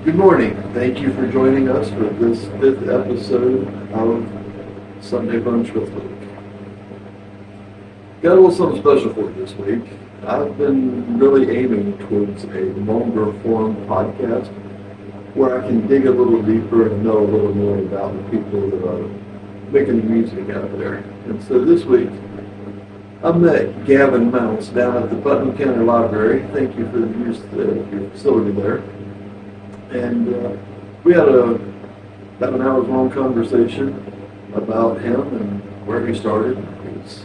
Good morning. Thank you for joining us for this fifth episode of Sunday Brunch with Luke. Got a little something special for you this week. I've been really aiming towards a longer form podcast where I can dig a little deeper and know a little more about the people that are making the music out there. And so this week, I met Gavin Mounts down at the Putnam County Library. Thank you for the use of your facility there. And we had about an hour-long conversation about him and where he started, his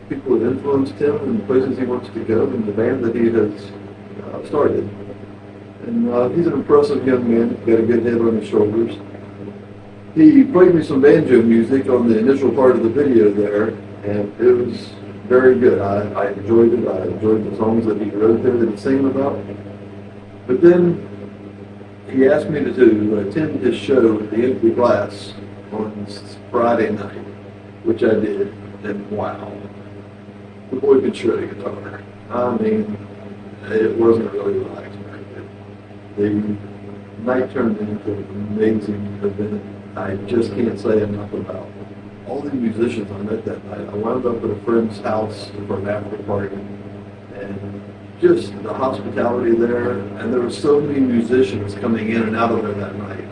people that influenced him and the places he wants to go, and the band that he has started. And he's an impressive young man, got a good head on his shoulders. He played me some banjo music on the initial part of the video there, and it was very good. I enjoyed it. I enjoyed the songs that he wrote there that he sang about. But then he asked me to attend his show at the Empty Glass on Friday night, which I did, and wow, the boy could shred a guitar. I mean, it wasn't really what I expected. The night turned into an amazing event. I just can't say enough about all the musicians I met that night. I wound up at a friend's house for an after party, and just the hospitality there, and there were so many musicians coming in and out of there that night.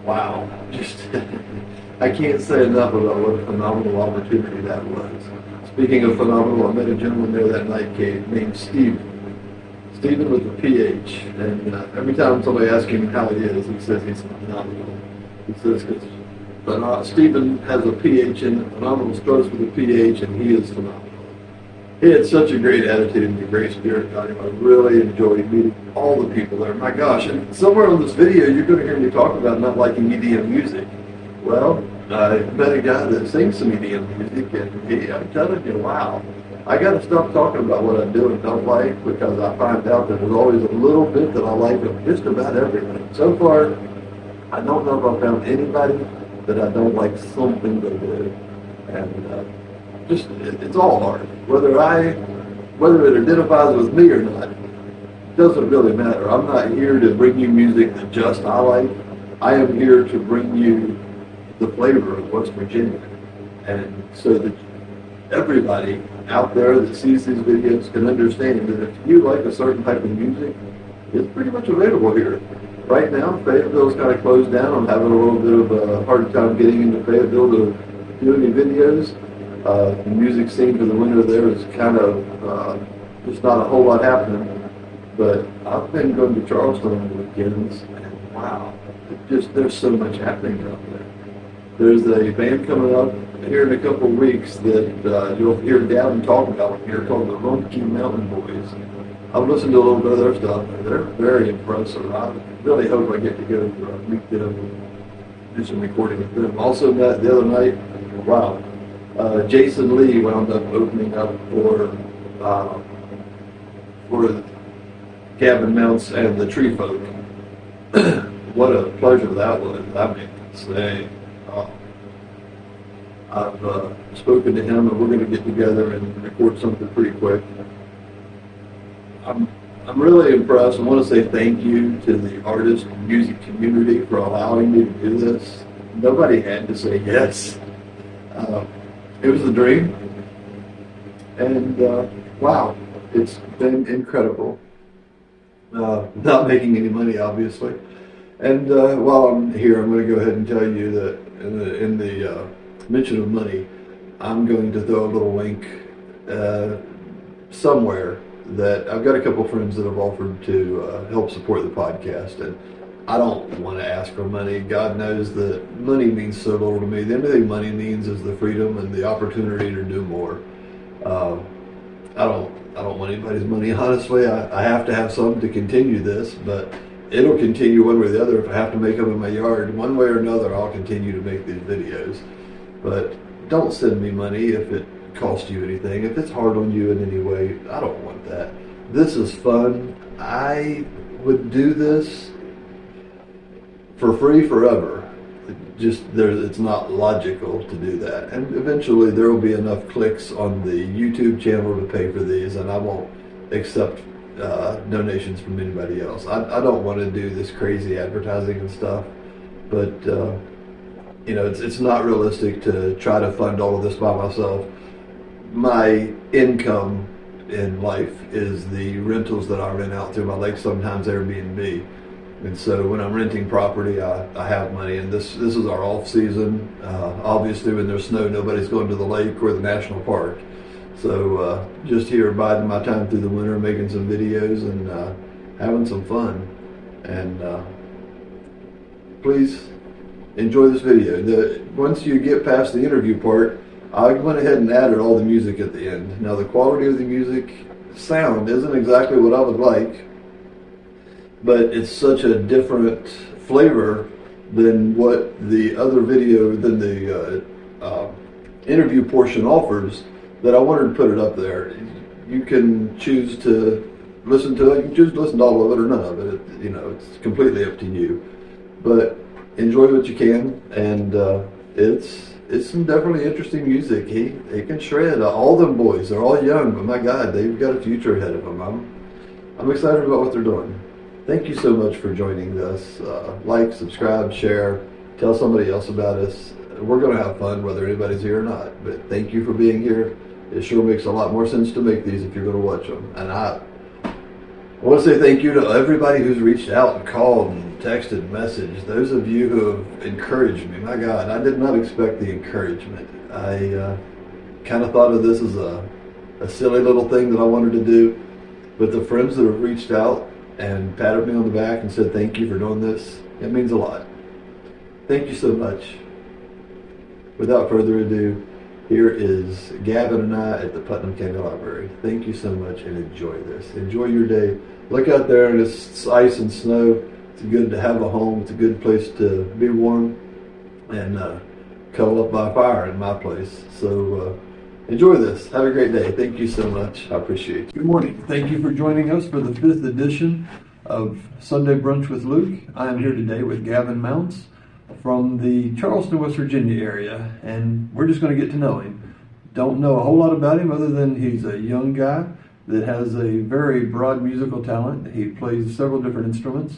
Wow, just I can't say enough about what a phenomenal opportunity that was. Speaking of phenomenal, I met a gentleman there that night named Stephen with a PH, and every time somebody asks him how he is, he says he's phenomenal. He says because Stephen has a PH in it, phenomenal starts with a PH, and he is phenomenal. He had such a great attitude and a great spirit about him. I really enjoyed meeting all the people there. My gosh, and somewhere on this video you're going to hear me talk about not liking EDM music. Well, I met a guy that sings some EDM music, and I'm telling you, wow. I got to stop talking about what I do and don't like, because I find out that there's always a little bit that I like of just about everything. So far, I don't know if I've found anybody that I don't like something they do. And it's all art. Whether it identifies with me or not, doesn't really matter. I'm not here to bring you music that just I like. I am here to bring you the flavor of West Virginia. And so that everybody out there that sees these videos can understand that if you like a certain type of music, it's pretty much available here. Right now, Fayetteville's kind of closed down. I'm having a little bit of a hard time getting into Fayetteville to do any videos. The music scene for the winter there is kind of just not a whole lot happening. But I've been going to Charleston on the weekends, and wow, there's so much happening out there. There's a band coming up here in a couple of weeks that you'll hear Gavin talk about here called the Mountain Boys. I've listened to a little bit of their stuff, and they're very impressive. I really hope I get to go meet them and do some recording with them. Also met the other night, wow, Jason Lee wound up opening up for Gavin Mounts and the Treefolk. What a pleasure that was. I mean, say, I've spoken to him, and we're going to get together and record something pretty quick. I'm really impressed. I want to say thank you to the artist and music community for allowing me to do this. Nobody had to say yes. It was a dream, and wow, it's been incredible. Not making any money, obviously. And while I'm here, I'm going to go ahead and tell you that in the mention of money, I'm going to throw a little link somewhere that I've got a couple friends that have offered to help support the podcast, and I don't want to ask for money. God knows that money means so little to me. The only thing money means is the freedom and the opportunity to do more. I don't want anybody's money, honestly. I have to have some to continue this, but it'll continue one way or the other. If I have to make them in my yard, one way or another, I'll continue to make these videos. But don't send me money if it costs you anything. If it's hard on you in any way, I don't want that. This is fun. I would do this for free forever. It's not logical to do that. And eventually there will be enough clicks on the YouTube channel to pay for these, and I won't accept donations from anybody else. I don't want to do this crazy advertising and stuff, but it's not realistic to try to fund all of this by myself. My income in life is the rentals that I rent out through my lake, sometimes Airbnb. And so when I'm renting property, I have money, and this is our off season. Obviously, when there's snow, nobody's going to the lake or the national park. So just here biding my time through the winter, making some videos and having some fun. And please enjoy this video. Once you get past the interview part, I went ahead and added all the music at the end. Now the quality of the music sound isn't exactly what I would like, but it's such a different flavor than what the other video, than the interview portion offers, that I wanted to put it up there. You can choose to listen to it. You can choose to listen to all of it or none of it. It's completely up to you. But enjoy what you can, and it's some definitely interesting music. He can shred. All them boys, they're all young, but my God, they've got a future ahead of them. I'm excited about what they're doing. Thank you so much for joining us. Like, subscribe, share, tell somebody else about us. We're going to have fun whether anybody's here or not. But thank you for being here. It sure makes a lot more sense to make these if you're going to watch them. And I want to say thank you to everybody who's reached out and called and texted and messaged. Those of you who have encouraged me. My God, I did not expect the encouragement. I kind of thought of this as a silly little thing that I wanted to do. But the friends that have reached out and patted me on the back and said thank you for doing this, it means a lot. Thank you so much. Without further ado, here is Gavin and I at the Putnam County Library. Thank you so much, and enjoy this. Enjoy your day. Look out there and it's ice and snow. It's good to have a home. It's a good place to be warm and cuddle up by a fire in my place. So enjoy this. Have a great day. Thank you so much. I appreciate you. Good morning. Thank you for joining us for the 5th edition of Sunday Brunch with Luke. I am here today with Gavin Mounts from the Charleston, West Virginia area, and we're just going to get to know him. Don't know a whole lot about him other than he's a young guy that has a very broad musical talent. He plays several different instruments,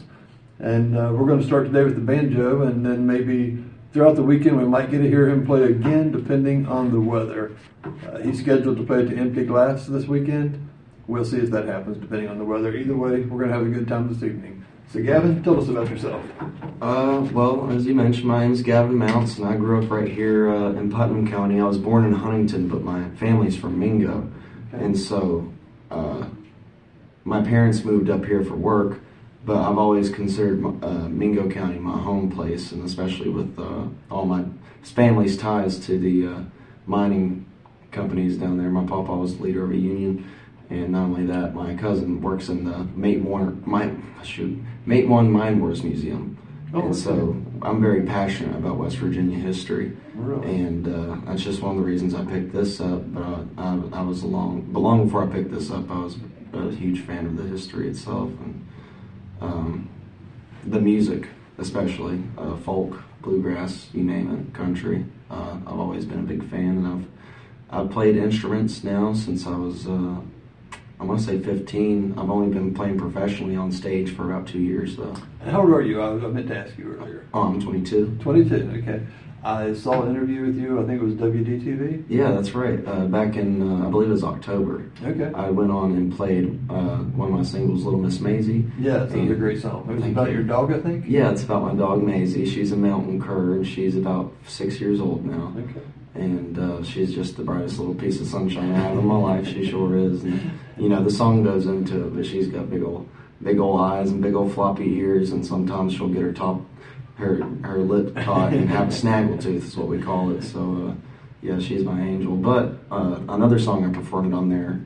and we're going to start today with the banjo, and then maybe throughout the weekend we might get to hear him play again depending on the weather. He's scheduled to play at the Empty Glass this weekend. We'll see if that happens depending on the weather. Either way, we're going to have a good time this evening. So Gavin, tell us about yourself. Well, as you mentioned, my name is Gavin Mounts, and I grew up right here in Putnam County. I was born in Huntington, but my family's from Mingo. Okay. And so my parents moved up here for work, but I've always considered Mingo County my home place, and especially with all my family's ties to the mining companies down there. My papa was the leader of a union. And not only that, my cousin works in the Mate 1 Mine Wars Museum. Oh, and so I'm very passionate about West Virginia history. Really? And that's just one of the reasons I picked this up. But I was long before I picked this up, I was a huge fan of the history itself and the music, especially folk, bluegrass, you name it, country. I've always been a big fan, and I've played instruments now since I was I want to say 15. I've only been playing professionally on stage for about 2 years, though. How old are you? I meant to ask you earlier. Oh, I'm 22. 22, okay. I saw an interview with you, I think it was WDTV? Yeah, that's right. Back in, I believe it was October. Okay. I went on and played one of my singles, Little Miss Maisie. Yeah, that was a great song. It was about your dog, I think? Yeah, it's about my dog, Maisie. She's a mountain cur, and she's about 6 years old now. Okay. And she's just the brightest little piece of sunshine I have in my life. She sure is. And, the song goes into it, but she's got big old eyes and big old floppy ears, and sometimes she'll get her lip caught and have a snaggletooth is what we call it. So, yeah, she's my angel. But another song I performed on there,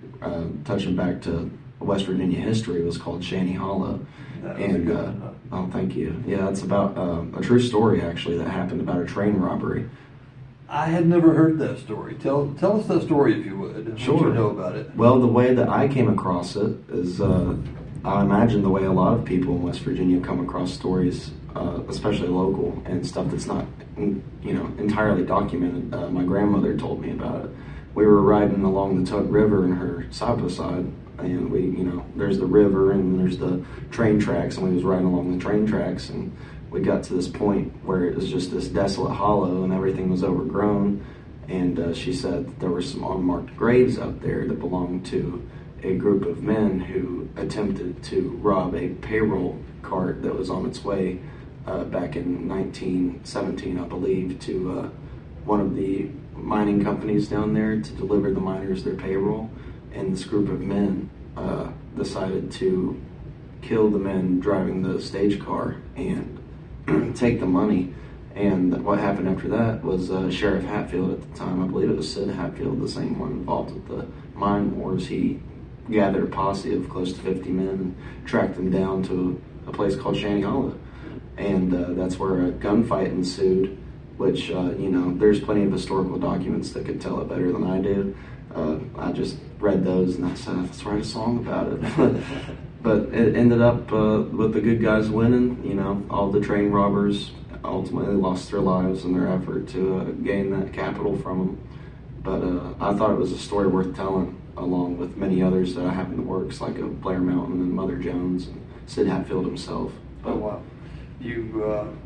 touching back to West Virginia history, was called Shanty Hollow. And oh, thank you. Yeah, it's about a true story, actually, that happened about a train robbery. I had never heard that story. Tell us that story if you would. Sure. What you know about it. Well, the way that I came across it is, I imagine the way a lot of people in West Virginia come across stories, especially local and stuff that's not, entirely documented. My grandmother told me about it. We were riding along the Tug River in her side-by-side and there's the river and there's the train tracks, and we was riding along the train tracks, and we got to this point where it was just this desolate hollow and everything was overgrown, and she said that there were some unmarked graves out there that belonged to a group of men who attempted to rob a payroll cart that was on its way back in 1917, I believe, to one of the mining companies down there to deliver the miners their payroll. And this group of men decided to kill the men driving the stage car and take the money. And what happened after that was Sheriff Hatfield at the time, I believe it was Sid Hatfield, the same one involved with the mine wars, he gathered a posse of close to 50 men and tracked them down to a place called Shanty Hollow. And that's where a gunfight ensued, which, there's plenty of historical documents that could tell it better than I do. I just read those and I said, let's write a song about it. But it ended up with the good guys winning. All the train robbers ultimately lost their lives in their effort to gain that capital from them. But I thought it was a story worth telling, along with many others that I have in the works, like Blair Mountain and Mother Jones and Sid Hatfield himself. Oh, wow. You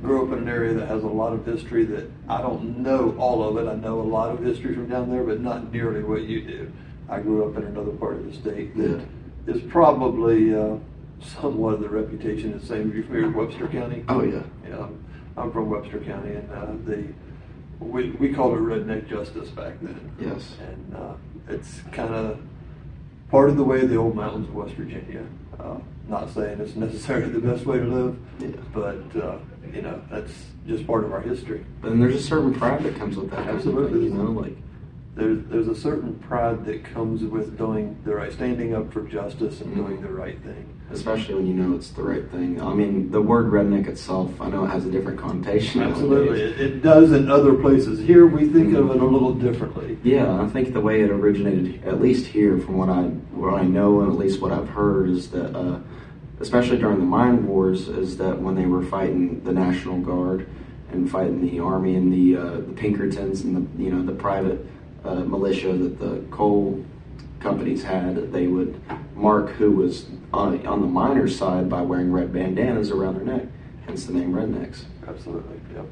grew up in an area that has a lot of history that I don't know all of it. I know a lot of history from down there, but not nearly what you do. I grew up in another part of the state that is probably somewhat of the reputation the same. Are you familiar with Webster County? Oh, yeah. Yeah, I'm from Webster County, and we called it redneck justice back then. Yes. And it's kind of part of the way of the old mountains of West Virginia. Not saying it's necessarily the best way to live, but that's just part of our history. And there's a certain pride that comes with that. Absolutely. Like there's a certain pride that comes with doing the right, standing up for justice and doing the right thing. Especially when you know it's the right thing. I mean, the word redneck itself, I know it has a different connotation. Absolutely. It does in other places. Here we think of it a little differently. Yeah, I think the way it originated, at least here, from what I know and at least what I've heard, is that, especially during the mine wars, is that when they were fighting the National Guard and fighting the Army and the Pinkertons and the private militia that the coal companies had, they would mark who was on the miners' side by wearing red bandanas around their neck, hence the name rednecks. Absolutely. Yeah,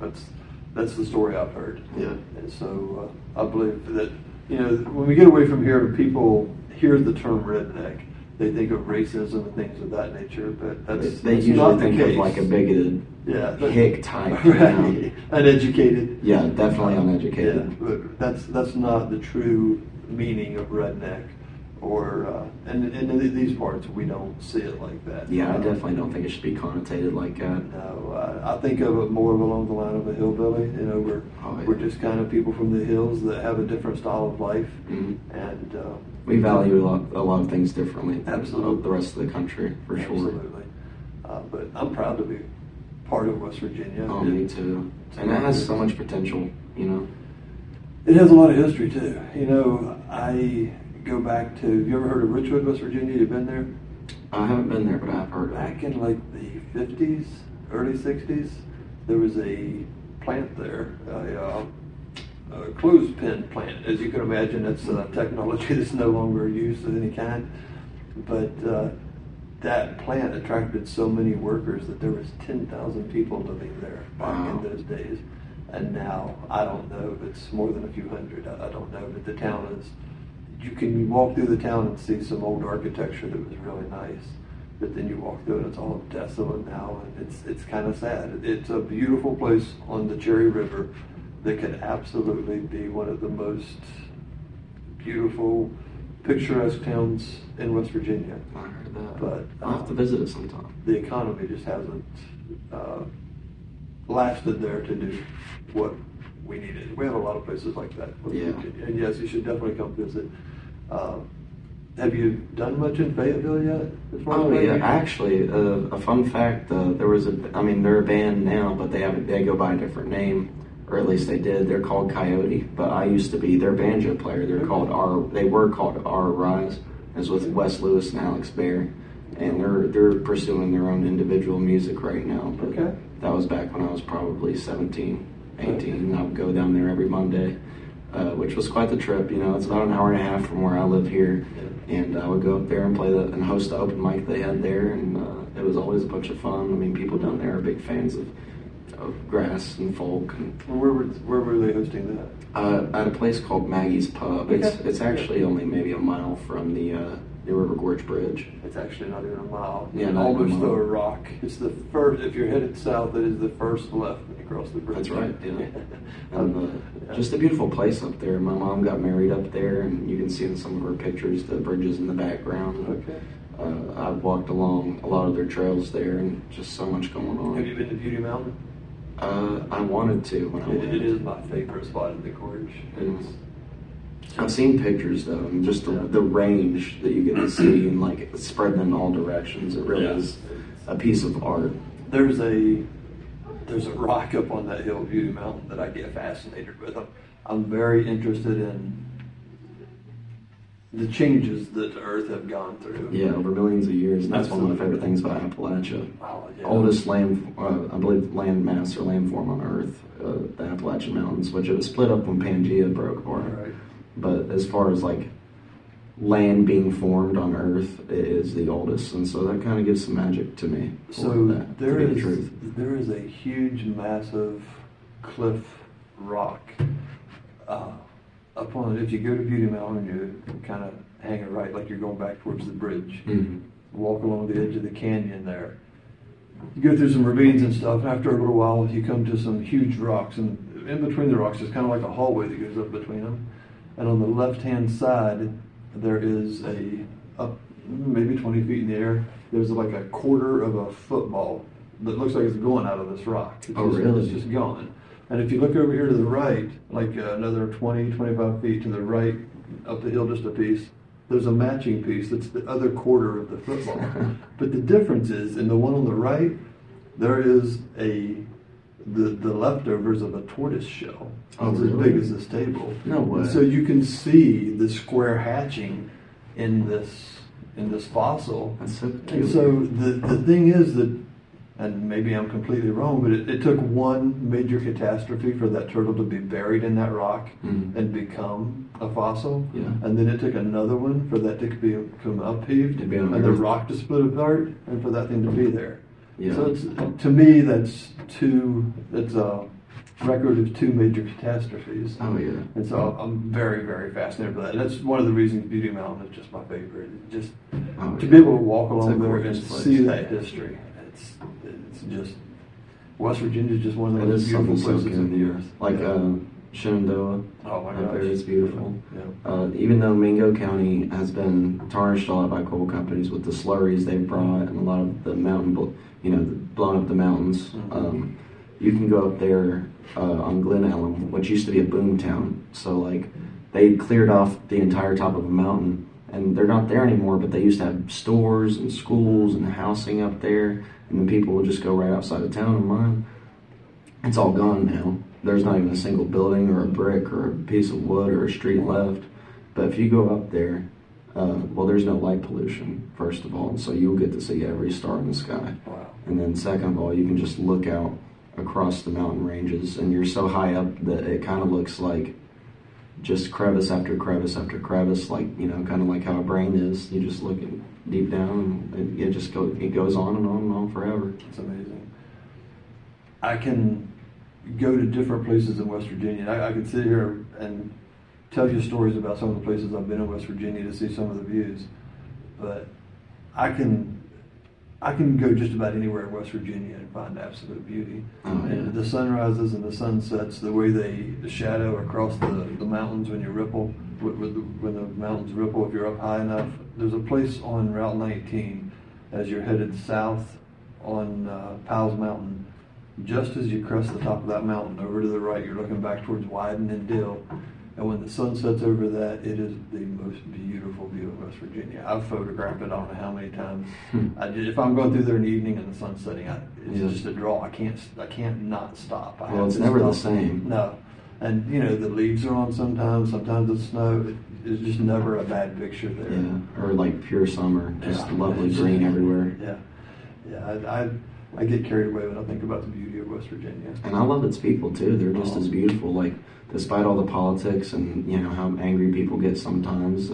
that's the story I've heard. Yeah. And so I believe that, when we get away from here and people hear the term redneck, they think of racism and things of that nature, but they usually not think the case. of like a bigoted hick type. Right. Uneducated. Yeah, definitely uneducated. Yeah, but that's not the true meaning of redneck. Or and in these parts we don't see it like that. Yeah, I definitely don't think it should be connotated like that. No, I think of it more along the line of a hillbilly. We're just kind of people from the hills that have a different style of life, and we value a lot of things differently than absolutely the rest of the country, for sure. Absolutely. But I'm proud to be part of West Virginia. Oh, me too. And it has so much potential. It has a lot of history too. I go back to, have you ever heard of Richwood, West Virginia? You've been there? I haven't been there, but I've heard of it. Back in like the 50s, early 60s, there was a plant there, a clothespin plant. As you can imagine, it's a technology that's no longer used of any kind. But that plant attracted so many workers that there was 10,000 people living there back in those days. And now, I don't know if it's more than a few hundred. I don't know, but the town is, you can walk through the town and see some old architecture that was really nice, but then you walk through it, it's all desolate now, and it's kind of sad. It's a beautiful place on the Cherry River that could absolutely be one of the most beautiful, picturesque towns in West Virginia. I heard that. But I'll have to visit it sometime. The economy just hasn't lasted there to do what we needed. We have a lot of places like that. Yeah. And yes, you should definitely come visit. Have you done much in Fayetteville yet? Oh yeah, actually, a fun fact. They're a band now, but they go by a different name, or at least they did. They're called Coyote, but I used to be their banjo player. They were called R Rise. It was with Wes Lewis and Alex Bear, and they're pursuing their own individual music right now. But that was back when I was probably 17, 18, and I would go down there every Monday. Which was quite the trip. It's about an hour and a half from where I live here, and I would go up there and play and host the open mic they had there, and it was always a bunch of fun. I mean, people down there are big fans of grass and folk. And Where were they hosting that? at a place called Maggie's Pub. It's actually only maybe a mile from the River Gorge Bridge. It's actually not even a mile. Yeah, not even a almost mile. a rock. It's the first. If you're headed south, it is the first left when you cross the bridge. That's right. Yeah. And just a beautiful place up there. My mom got married up there, and you can see in some of her pictures the bridges in the background. Okay. I've walked along a lot of their trails there, and just so much going on. Have you been to Beauty Mountain? I wanted to when I went. It is my favorite spot in the gorge. I've seen pictures though, and just the range that you get to see, and like it's spreading in all directions. It really is a piece of art. There's a rock up on that hill, Beauty Mountain, that I get fascinated with. I'm very interested in the changes that the Earth have gone through. Yeah, over millions of years, and that's one of my favorite things about Appalachia. Oh, yeah. Oldest land, I believe, land mass or landform on Earth, the Appalachian Mountains, which it was split up when Pangea broke apart. Right. But as far as like land being formed on Earth, it is the oldest, and so that kind of gives some magic to me. So that, to be the truth. there is a huge, massive cliff rock up on it. If you go to Beauty Mountain, you kind of hang a right, like you're going back towards the bridge. Mm-hmm. Walk along the edge of the canyon there. You go through some ravines and stuff, and after a little while, you come to some huge rocks, and in between the rocks is kind of like a hallway that goes up between them. And on the left-hand side, there is up maybe 20 feet in the air, there's like a quarter of a football that looks like it's going out of this rock. Really? It's just gone. And if you look over here to the right, like another 20, 25 feet to the right, up the hill just a piece, there's a matching piece that's the other quarter of the football. But the difference is, in the one on the right, there is the leftovers of a tortoise shell. Oh, It's really? as big as this table. No way. And so you can see the square hatching in this fossil. That's so cute. And so the thing is that, and maybe I'm completely wrong, but it took one major catastrophe for that turtle to be buried in that rock and become a fossil. Yeah. And then it took another one for that to become upheaved To be on and the Earth. rock to split apart and for that thing to be there. Yeah. So it's, to me, it's a record of two major catastrophes. Oh yeah. And so I'm very, very fascinated by that. And that's one of the reasons Beauty Mountain is just my favorite. To be able to walk along there and gorgeous place. see that history. It's just, West Virginia is just one of the It most is beautiful something so places in good. the earth. Like Yeah. Shenandoah. Oh my Up gosh. there is beautiful. Yeah. Even though Mingo County has been tarnished a lot by coal companies with the slurries they've brought and a lot of the blown up the mountains, you can go up there on Glen Ellum, which used to be a boom town. So like they cleared off the entire top of a mountain, and they're not there anymore. But they used to have stores and schools and housing up there, and then people would just go right outside of town and mine. It's all gone now. There's not even a single building or a brick or a piece of wood or a street left. But if you go up there, there's no light pollution, first of all, and so you'll get to see every star in the sky. Wow. And then second of all, you can just look out across the mountain ranges, and you're so high up that it kind of looks like just crevice after crevice after crevice, like, kind of like how a brain is. You just look deep down, and it goes on and on and on forever. It's amazing. I can go to different places in West Virginia. I can sit here and tell you stories about some of the places I've been in West Virginia to see some of the views. But I can go just about anywhere in West Virginia and find absolute beauty. Oh, yeah. And the sunrises and the sunsets, the way the shadow across the mountains when you ripple, when the mountains ripple if you're up high enough. There's a place on Route 19 as you're headed south on Powell's Mountain. Just as you crest the top of that mountain, over to the right, you're looking back towards Wyden and Dill. And when the sun sets over that, it is the most beautiful view of West Virginia. I've photographed it, I don't know how many times. If I'm going through there in the evening and the sun's setting, it's just a draw. I can't not stop. It's never the same. No. And, the leaves are on sometimes it's snow. It's just never a bad picture there. Yeah, or like pure summer, just Yeah. lovely green everywhere. Yeah. I get carried away when I think about the beauty of West Virginia. And I love its people too. They're just as beautiful. Like, despite all the politics and how angry people get sometimes,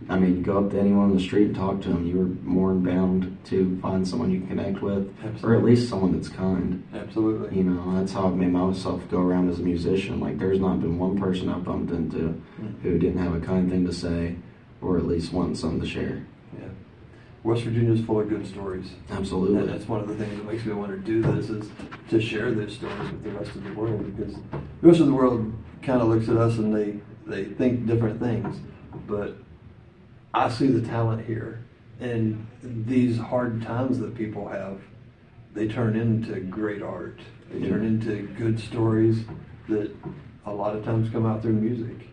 I mean, you go up to anyone on the street and talk to them, you were more than bound to find someone you can connect with, Absolutely. or at least someone that's kind. Absolutely. You know, that's how I've made myself go around as a musician. Like, there's not been one person I've bumped into who didn't have a kind thing to say, or at least want something to share. Yeah. West Virginia is full of good stories. Absolutely. And that's one of the things that makes me want to do this, is to share those stories with the rest of the world, because the rest of the world kind of looks at us and they think different things. But I see the talent here, and these hard times that people have, they turn into great art. They turn into good stories that a lot of times come out through music.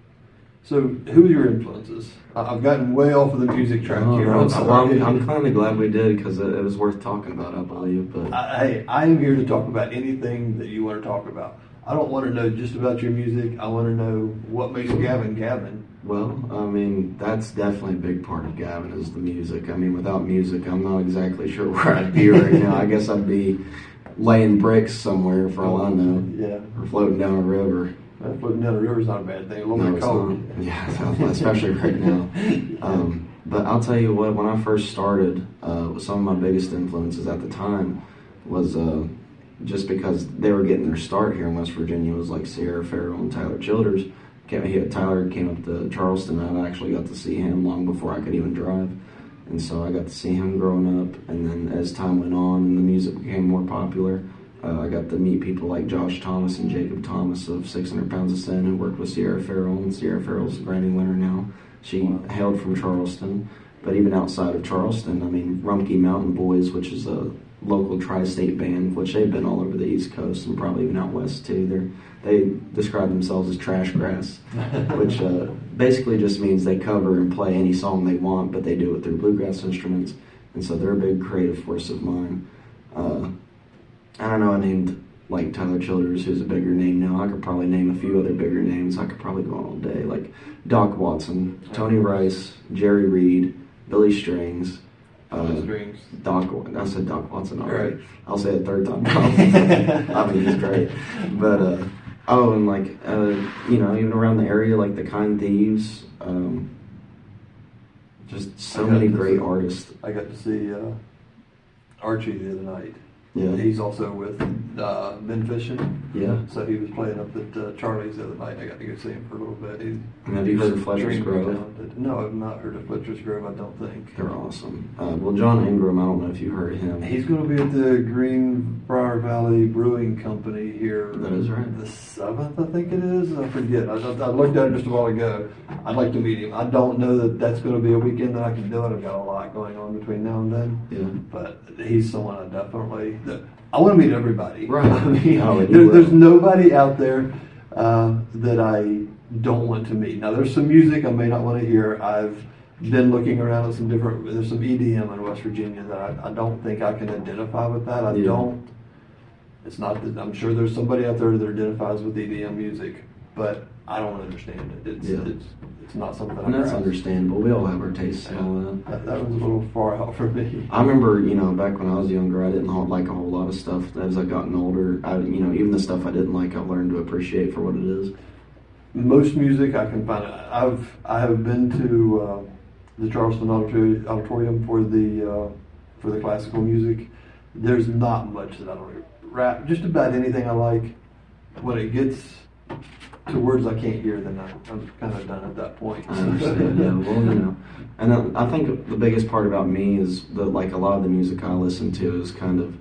So, who are your influences? I've gotten way off of the music track here. No, I'm kind of glad we did, because it was worth talking about, I believe. But I am here to talk about anything that you want to talk about. I don't want to know just about your music. I want to know what makes Gavin Gavin. Well, I mean, that's definitely a big part of Gavin is the music. I mean, without music, I'm not exactly sure where I'd be right now. I guess I'd be laying bricks somewhere, for all I know. Yeah. Or floating down a river. Floating down the river is not a bad thing. A little bit it's cold. not. Yeah, especially right now. But I'll tell you what, when I first started, some of my biggest influences at the time was just because they were getting their start here in West Virginia, was like Sierra Farrell and Tyler Childers. Tyler came up to Charleston, and I actually got to see him long before I could even drive. And so I got to see him growing up, and then as time went on and the music became more popular, I got to meet people like Josh Thomas and Jacob Thomas of 600 Pounds of Sin, who worked with Sierra Farrell, and Sierra Farrell's a Grammy winner now. She hailed from Charleston, but even outside of Charleston, I mean, Rumpke Mountain Boys, which is a local tri-state band, which they've been all over the East Coast and probably even out west too. They describe themselves as trash grass, which basically just means they cover and play any song they want, but they do it through bluegrass instruments, and so they're a big creative force of mine. I don't know, I named like Tyler Childers, who's a bigger name now. I could probably name a few other bigger names. I could probably go on all day, like Doc Watson, Tony Rice, Jerry Reed, Billy Strings. Strings. I said Doc Watson already. Right. I'll say it a third time. I mean, he's great. But, and like, even around the area, like the Kind Thieves, just so many great artists. I got to see Archie the other night. Yeah. He's also with Ben Fishing. Yeah. So he was playing up at Charlie's the other night. I got to go see him for a little bit. And have you heard of Fletcher's Grove? Talented. No, I've not heard of Fletcher's Grove, I don't think. They're awesome. Well, John Ingram, I don't know if you heard of him. He's going to be at the Greenbrier Valley Brewing Company here. That is right. The 7th, I think it is. I forget. I looked at it just a while ago. I'd like to meet him. I don't know that that's going to be a weekend that I can do it. I've got a lot going on between now and then. Yeah. But he's someone I definitely... I want to meet everybody. Right. I mean, Oh, there's nobody out there that I don't want to meet. Now, there's some music I may not want to hear. I've been looking around at there's some EDM in West Virginia that I don't think I can identify with that. It's not that I'm sure there's somebody out there that identifies with EDM music, but I don't understand it. It's not something And that's understandable. We all have our tastes and all that. That was a little far out for me. I remember, back when I was younger, I didn't like a whole lot of stuff. As I've gotten older, even the stuff I didn't like, I've learned to appreciate for what it is. Most music I can find. I have been to the Charleston Auditorium for the classical music. There's not much that I don't rap. Just about anything I like. When it gets to words I can't hear, then I'm kind of done at that point. I understand. Yeah, well, and I think the biggest part about me is that, like, a lot of the music I listen to is kind of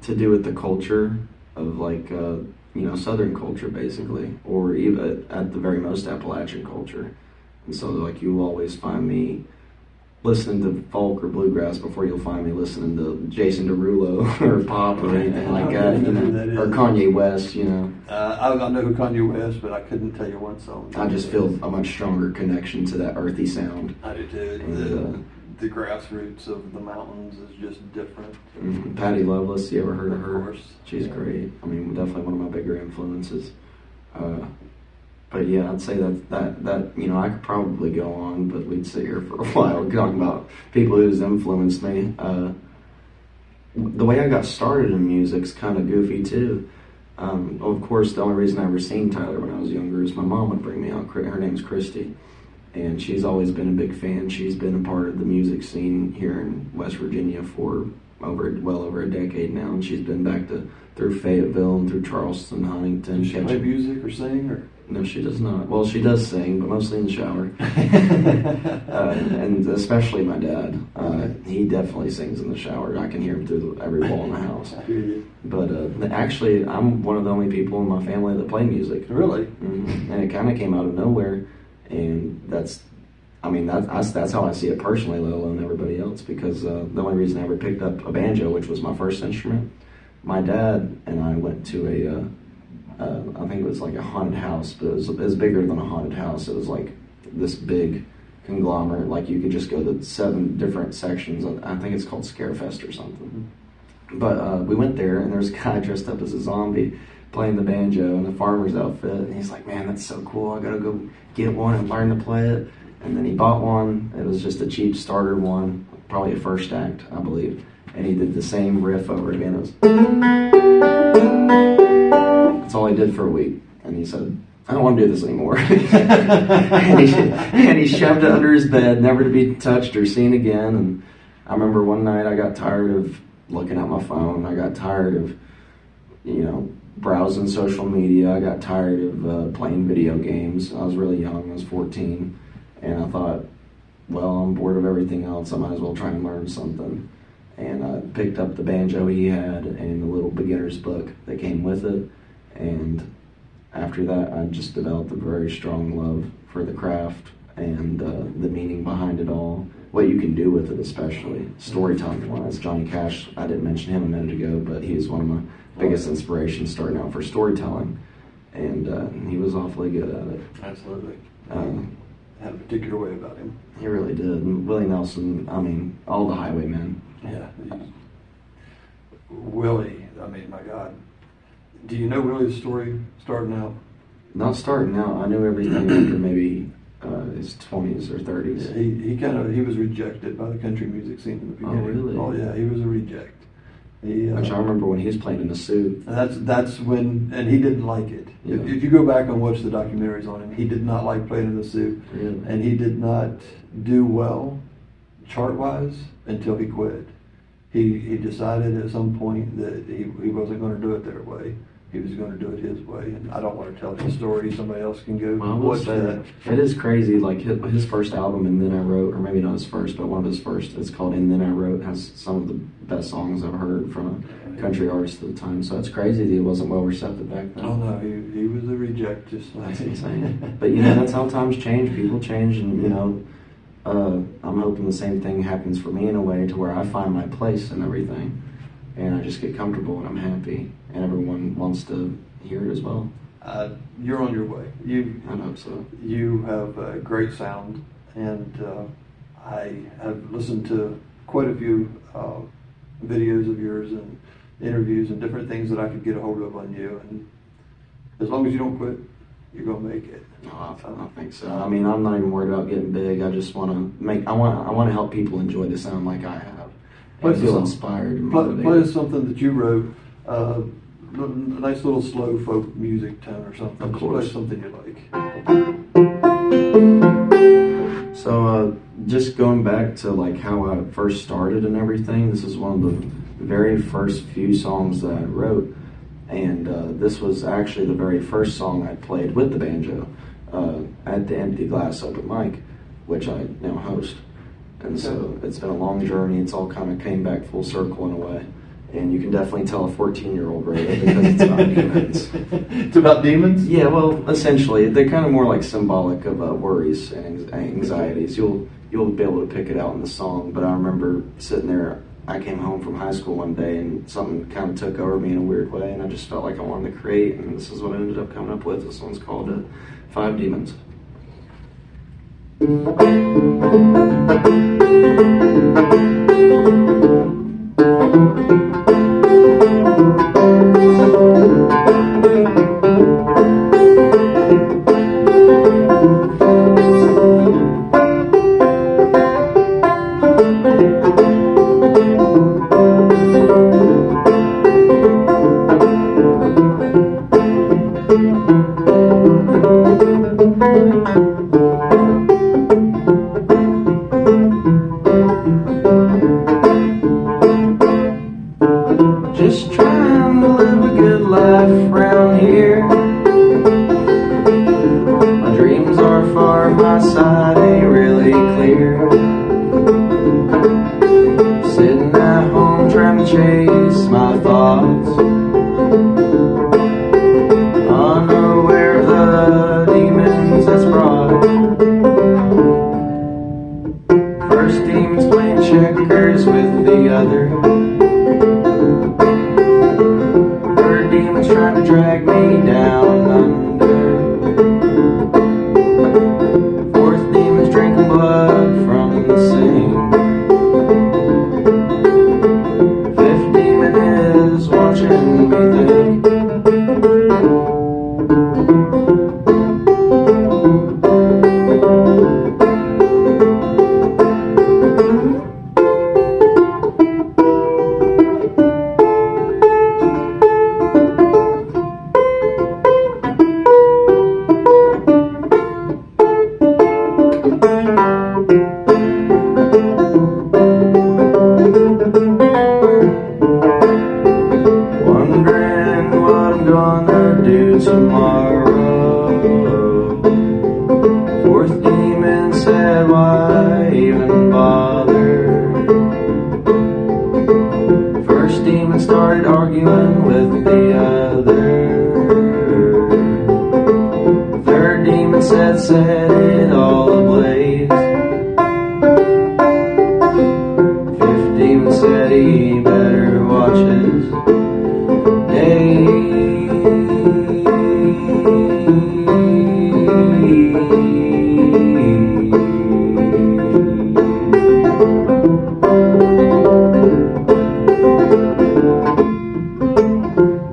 to do with the culture of, like, Southern culture, basically, or even at the very most Appalachian culture. And so, like, you'll always find me listening to folk or bluegrass before you'll find me listening to Jason Derulo or pop or anything like that, or Kanye West, I know who Kanye West, but I couldn't tell you one song. I just feel a much stronger connection to that earthy sound. I do too. And, the grassroots of the mountains is just different. Patty Loveless, you ever heard of her? Of course. She's great. I mean, definitely one of my bigger influences. But yeah, I'd say that I could probably go on, but we'd sit here for a while talking about people who's influenced me. The way I got started in music's kind of goofy too. Of course, the only reason I ever seen Tyler when I was younger is my mom would bring me out. Her name's Christy, and she's always been a big fan. She's been a part of the music scene here in West Virginia for well over a decade now, and she's been back through Fayetteville and through Charleston, Huntington. Does she play music or sing? Or? No, she does not. Well, she does sing, but mostly in the shower. And especially my dad. He definitely sings in the shower. I can hear him through every wall in the house. I hear you. But actually, I'm one of the only people in my family that play music. Really? Mm-hmm. And it kind of came out of nowhere. And that's how I see it personally, let alone everybody else. Because the only reason I ever picked up a banjo, which was my first instrument, my dad and I went to I think it was like a haunted house, but it was bigger than a haunted house. It was like this big conglomerate, like you could just go to 7 different sections. I think it's called Scarefest or something. But we went there, and there was a guy dressed up as a zombie playing the banjo in a farmer's outfit, and he's like, man, that's so cool, I gotta go get one and learn to play it. And then he bought one. It was just a cheap starter one, probably a first act, I believe, and he did the same riff over again. It was that's all he did for a week, and he said, I don't want to do this anymore. and he shoved it under his bed, never to be touched or seen again. And I remember one night I got tired of looking at my phone. I got tired of, browsing social media. I got tired of playing video games. I was really young. I was 14. And I thought, well, I'm bored of everything else. I might as well try and learn something. And I picked up the banjo he had and the little beginner's book that came with it. And after that, I just developed a very strong love for the craft and the meaning behind it all. What you can do with it, especially storytelling wise. Johnny Cash, I didn't mention him a minute ago, but he was one of my biggest inspirations starting out for storytelling. And he was awfully good at it. Absolutely. Had a particular way about him. He really did. And Willie Nelson, all the Highwaymen. Yeah. Willie, my God. Do you know Willie's story starting out? Not starting out. I knew everything after maybe his 20s or 30s. Yeah, he was rejected by the country music scene in the beginning. Oh, really? Oh, yeah, he was a reject. Which I remember when he was playing in the suit. That's when, and he didn't like it. Yeah. If you go back and watch the documentaries on him, he did not like playing in the suit. Really? And he did not do well chart-wise until he quit. He decided at some point that he wasn't going to do it their way. He was going to do it his way. And I don't want to tell the story. Somebody else can go watch that. It is crazy. Like his first album, And Then I Wrote, or maybe not his first, but one of his first, it's called And Then I Wrote, has some of the best songs I've heard from a country artist at the time. So it's crazy that he wasn't well received back then. Oh no, he was a reject, just like that's insane. But that's how times change. People change, and I'm hoping the same thing happens for me in a way to where I find my place and everything, and I just get comfortable and I'm happy, and everyone wants to hear it as well. You're on your way. I hope so. You have a great sound, and I have listened to quite a few videos of yours and interviews and different things that I could get a hold of on you. And as long as you don't quit, you're gonna make it. No, I think so. I'm not even worried about getting big. I just want to I want to help people enjoy the sound like I have. And feel inspired and motivated. Play something that you wrote. A nice little slow folk music tone or something. Of course. Play something you like. So just going back to like how I first started and everything, this is one of the very first few songs that I wrote, and this was actually the very first song I played with the banjo at the Empty Glass open mic, which I now host. And so it's been a long journey. It's all kind of came back full circle in a way. And you can definitely tell a 14-year-old wrote it because it's about demons. It's about demons? Yeah, well, essentially, they're kind of more like symbolic of worries and anxieties. You'll be able to pick it out in the song, but I remember sitting there, I came home from high school one day and something kind of took over me in a weird way, and I just felt like I wanted to create, and this is what I ended up coming up with. This one's called 5 Demons. Just trying to live a good life around here. My dreams are far, my sight ain't really clear. Sitting at home trying to chase my thoughts, unaware of the demons that's brought. First demon's playing checkers with the other. Third demon's trying to drag me down under. Fourth demon's drinking blood from the sink. Fifth demon is watching me think. Wondering what I'm gonna do tomorrow. Fourth demon said, why even bother? First demon started arguing with the other. Third demon said, set it all ablaze. Fifth demon said he better watch his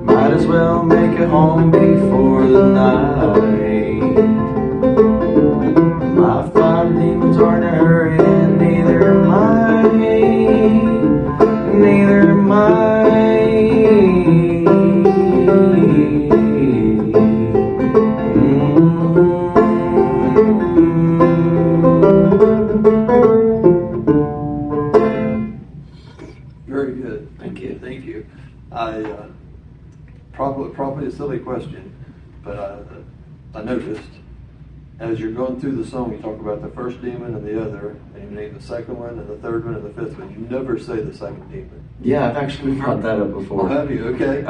might as well make it home before the night. My five demons are in a hurry, and neither am I. Neither am I. Very good. Thank you. Thank you. I probably a silly question, but I noticed as you're going through the song, you talk about the first demon and the other, and you name the second one and the third one and the fifth one. You never say the second demon. Yeah, I've actually brought that up before. Oh, have you? Okay.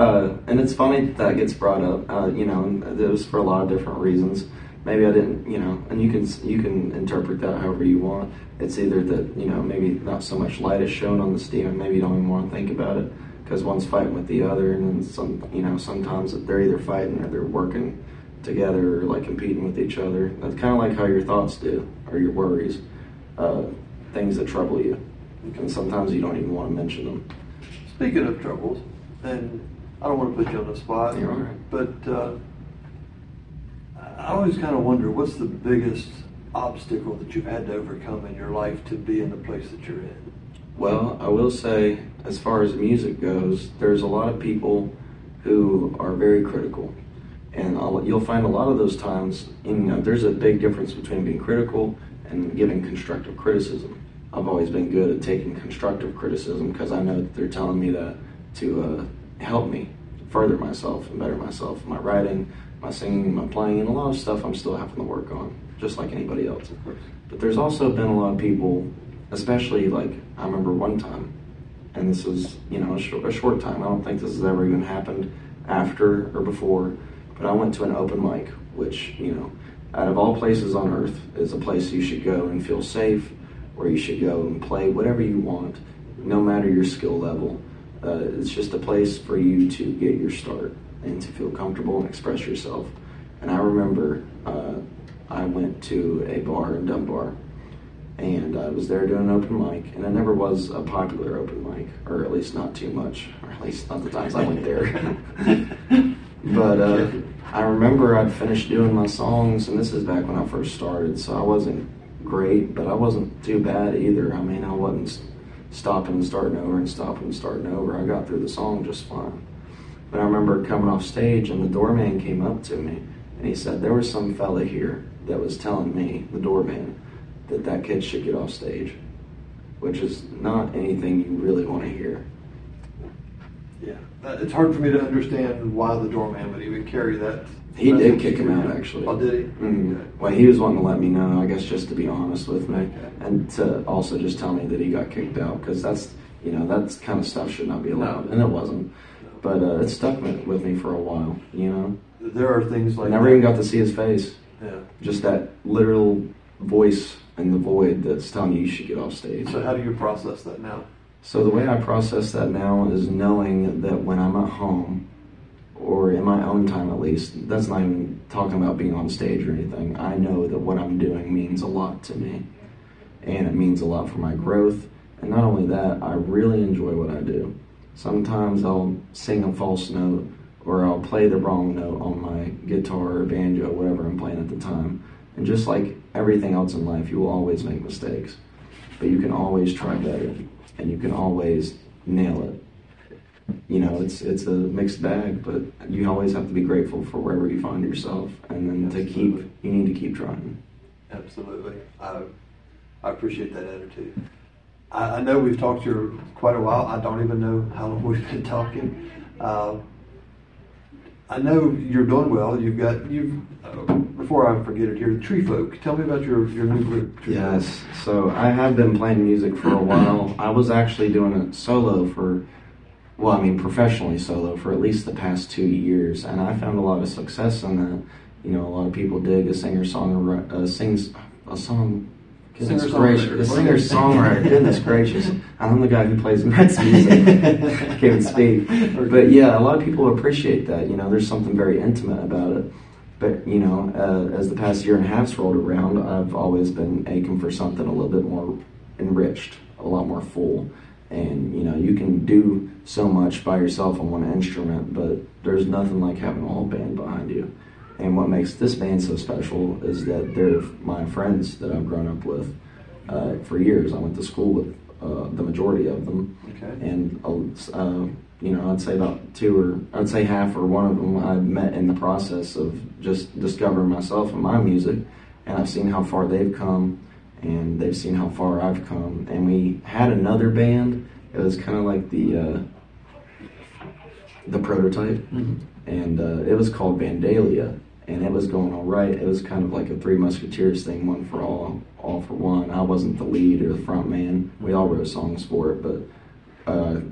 And it's funny that gets brought up. You know, and it was for a lot of different reasons. Maybe I didn't, you know, and you can interpret that however you want. It's either that, you know, maybe not so much light is shown on this demon, maybe you don't even want to think about it because one's fighting with the other, and then you know, sometimes they're either fighting or they're working together or like competing with each other. That's kind of like how your thoughts do, or your worries, things that trouble you, and sometimes you don't even want to mention them. Speaking of troubles, and I don't want to put you on the spot, You're all right. but I always kind of wonder, what's the biggest obstacle that you've had to overcome in your life to be in the place that you're in? Well, I will say, as far as music goes, there's a lot of people who are very critical. And you'll find a lot of those times, you know, there's a big difference between being critical and giving constructive criticism. I've always been good at taking constructive criticism because I know that they're telling me that to help me further myself and better myself. My writing, my singing, my playing, and a lot of stuff I'm still having to work on, just like anybody else. Of course. But there's also been a lot of people, especially like I remember one time, and this was, you know, a short time. I don't think this has ever even happened after or before, but I went to an open mic, which, you know, out of all places on earth is a place you should go and feel safe, where you should go and play whatever you want, no matter your skill level. It's just a place for you to get your start and to feel comfortable and express yourself. And I remember I went to a bar in Dunbar, and I was there doing an open mic, and it never was a popular open mic, or at least not too much, or at least not the times I went there. But I remember I'd finished doing my songs, and this is back when I first started, so I wasn't great, but I wasn't too bad either. I mean, I wasn't stopping and starting over and stopping and starting over. I got through the song just fine. But I remember coming off stage, and the doorman came up to me, and he said, there was some fella here that was telling me, the doorman, that kid should get off stage, which is not anything you really want to hear. Yeah, it's hard for me to understand why the doorman would even carry that. He did message kick him to out, you. actually. Oh, did he? Mm. Okay. Well, he was wanting to let me know, I guess, just to be honest with me, Okay. and to also just tell me that he got kicked out, because that's, that kind of stuff should not be allowed, and it wasn't. But it stuck with me for a while, There are things I like never that. even got to see his face. Yeah. Just that literal voice in the void that's telling you should get off stage. So how do you process that now? So the way I process that now is knowing that when I'm at home, or in my own time at least, that's not even talking about being on stage or anything, I know that what I'm doing means a lot to me. And it means a lot for my growth. And not only that, I really enjoy what I do. Sometimes I'll sing a false note, or I'll play the wrong note on my guitar or banjo, whatever I'm playing at the time. And just like everything else in life, you will always make mistakes. But you can always try better, and you can always nail it. It's a mixed bag, but you always have to be grateful for wherever you find yourself, and then you need to keep trying. Absolutely. I appreciate that attitude. I know we've talked here quite a while. I don't even know how long we've been talking. I know you're doing well. Before I forget it here, Treefolk. Tell me about your new group. Treefolk. Yes, so I have been playing music for a while. I was actually doing it solo professionally solo for at least the past 2 years, and I found a lot of success in that. A lot of people dig a singer-songwriter, sings a song. Goodness gracious, a singer-songwriter. Goodness gracious, I'm the guy who plays Brett's music. Can't even speak. But yeah, a lot of people appreciate that. There's something very intimate about it. But as the past year and a half's rolled around, I've always been aching for something a little bit more enriched, a lot more full. And you can do so much by yourself on one instrument, but there's nothing like having a whole band behind you. And what makes this band so special is that they're my friends that I've grown up with for years. I went to school with the majority of them, Okay. and I'd say I'd say half or one of them I met in the process of just discovering myself and my music, and I've seen how far they've come, and they've seen how far I've come. And we had another band. It was kind of like the prototype, Mm-hmm. and it was called Vandalia, and it was going all right. It was kind of like a Three Musketeers thing, one for all for one. I wasn't the lead or the front man. We all wrote songs for it, but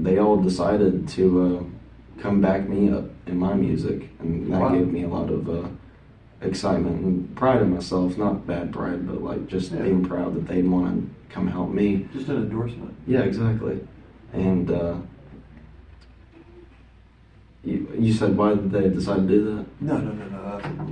they all decided to come back me up in my music, and that Wow. gave me a lot of excitement and pride in myself. Not bad pride, but like just being proud that they'd want to come help me. Just an endorsement. Yeah, exactly. And you said, why did they decide to do that?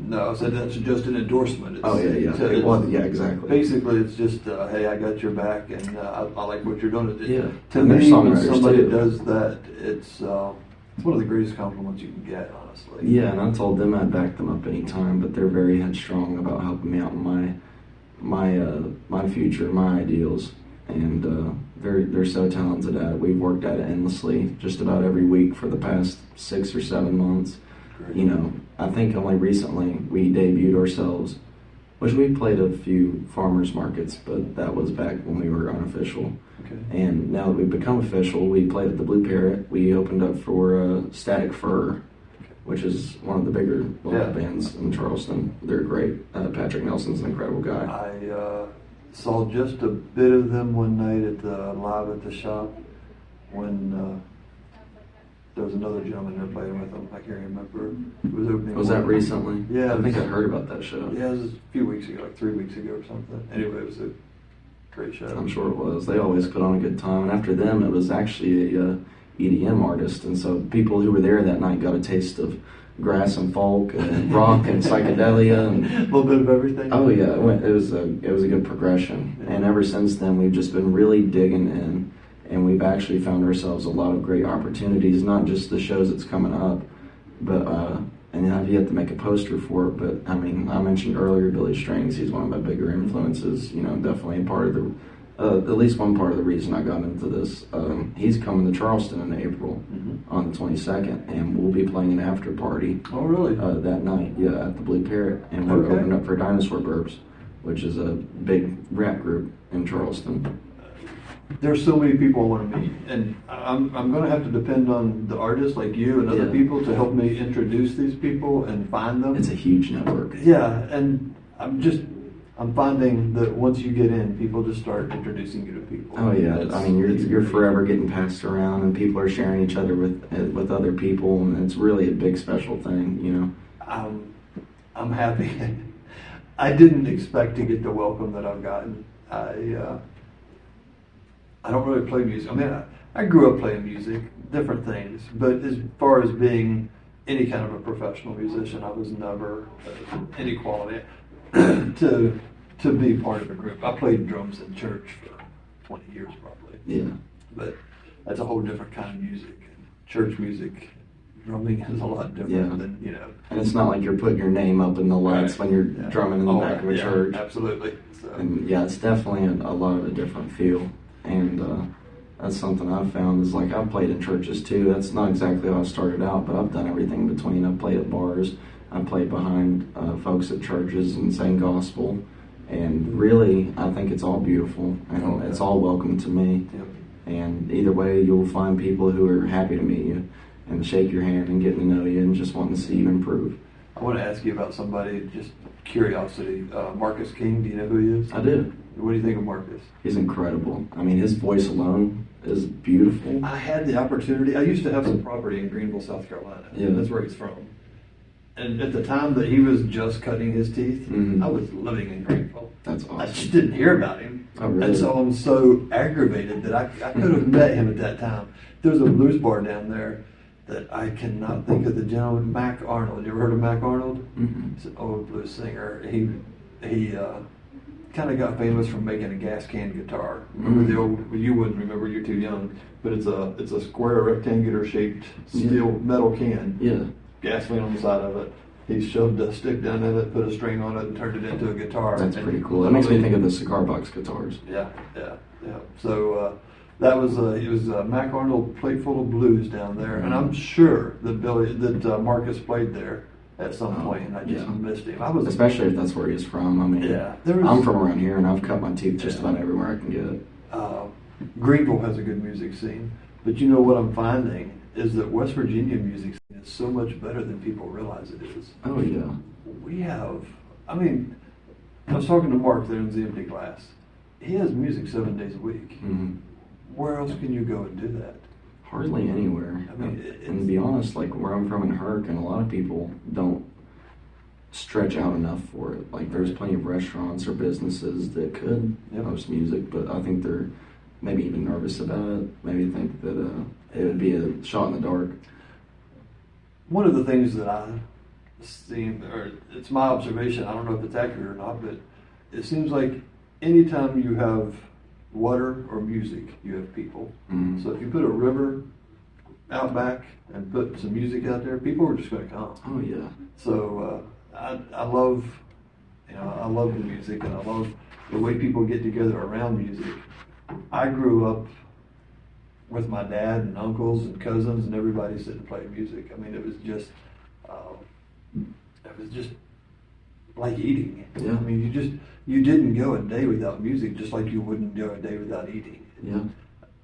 No, I said that's just an endorsement. Yeah, exactly. Basically, it's just, hey, I got your back, and I like what you're doing. Yeah. To And they're me, when songwriters, somebody too. does that, it's one of the greatest compliments you can get, honestly. Yeah, and I told them I'd back them up anytime, but they're very headstrong about helping me out in my future, my ideals, and they're so talented at it. We've worked at it endlessly, just about every week for the past 6 or 7 months. Great. I think only recently we debuted ourselves, which we played a few farmers markets, but that was back when we were unofficial. Okay. And now that we've become official, we played at the Blue Parrot. We opened up for Static Fur, which is one of the bigger local bands in Charleston. They're great. Patrick Nelson's an incredible guy. I saw just a bit of them one night at the live at the shop when there was another gentleman there playing with them. I can't remember. It was opening. Was that recently? Yeah. I think I heard about that show. Yeah, it was a few weeks ago, like 3 weeks ago or something. Anyway, it was a great show. I'm sure it was. They always put on a good time. And after them, it was actually a EDM artist. And so people who were there that night got a taste of grass and folk and rock and psychedelia and a little bit of everything. Oh yeah, it was a good progression. Yeah. And ever since then, we've just been really digging in, and we've actually found ourselves a lot of great opportunities. Not just the shows that's coming up, but and I've yet to make a poster for it. But I mean, I mentioned earlier Billy Strings. He's one of my bigger influences. Definitely a part of the. At least one part of the reason I got into this. He's coming to Charleston in April on the 22nd, and we'll be playing an after party. Oh, really? That night, yeah, at the Blue Parrot, and we're opening up for Dinosaur Burbs, which is a big rap group in Charleston. there's so many people I want to meet, and I'm going to have to depend on the artists like you and other Yeah. people to help me introduce these people and find them. It's a huge network. Yeah, and I'm finding that once you get in, people just start introducing you to people. Oh yeah, It's- I mean it's you're great. forever getting passed around, and people are sharing each other with other people, and it's really a big special thing, you know. I'm happy. I didn't expect to get the welcome that I've gotten. I don't really play music. I mean, I grew up playing music, different things, but as far as being any kind of a professional musician, I was never any quality to be part of a group. I played drums in church for 20 years probably. Yeah. But that's a whole different kind of music. Church music, drumming is a lot different Yeah. than, you know. And it's not like you're putting your name up in the lights when you're Yeah. drumming in the Oh, back of a yeah, church. Absolutely. So, And yeah, it's definitely a lot of a different feel. And that's something I've found is like I've played in churches too. That's not exactly how I started out, but I've done everything between. I've played at bars, I've played behind folks at churches and sang gospel. And really, I think it's all beautiful and it's all welcome to me. yeah. And either way, you'll find people who are happy to meet you and shake your hand and get to know you and just wanting to see you improve. I want to ask you about somebody, just curiosity. Marcus King, do you know who he is? I do. What do you think of Marcus? He's incredible. I mean, his voice alone is beautiful. I had the opportunity. I used to have some property in Greenville, South Carolina. Yeah. That's where he's from. And at the time that he was just cutting his teeth, Mhm. I was living in Greenville. That's I just awesome. didn't hear about him. Oh, really? And so I'm so aggravated that I could have met him at that time. There's a blues bar down there that I cannot think of the gentleman, Mac Arnold. You ever heard of Mac Arnold? Mhm. He's an old blues singer. He kind of got famous from making a gas can guitar. Remember the old? Well, you wouldn't remember. You're too young. But it's a square rectangular shaped steel metal can. Yeah. Gasoline on the side of it. He shoved a stick down in it, put a string on it, and turned it into a guitar. That's And pretty cool. That makes me think of the cigar box guitars. Yeah. So that was it was Mac Arnold Plateful of Blues down there, and I'm sure that Marcus played there at some point, and I just yeah. missed him. I was Especially if that's where he's from. I mean, Yeah, I'm from around here, and I've cut my teeth just about everywhere I can get. Greenville has a good music scene, but you know what I'm finding is that West Virginia music scene is so much better than people realize it is. Oh, yeah. We have, I mean, I was talking to Mark that owns the Empty Glass. He has music 7 days a week. Mhm. Where else can you go and do that? Hardly anywhere. I mean, and to be honest, like where I'm from in Herc, and a lot of people don't stretch out enough for it. Like there's plenty of restaurants or businesses that could Yep. host music, but I think they're maybe even nervous about it. Maybe think that it would be a shot in the dark. One of the things that I see, or it's my observation, I don't know if it's accurate or not, but it seems like anytime you have water or music, you have people. Mhm. So if you put a river out back and put some music out there, people are just going to come. Oh yeah. So I love, I love the music, and I love the way people get together around music. I grew up with my dad and uncles and cousins and everybody sitting playing music. I mean, it was just like eating. Yeah. I mean, you didn't go a day without music, just like you wouldn't go a day without eating. Yeah.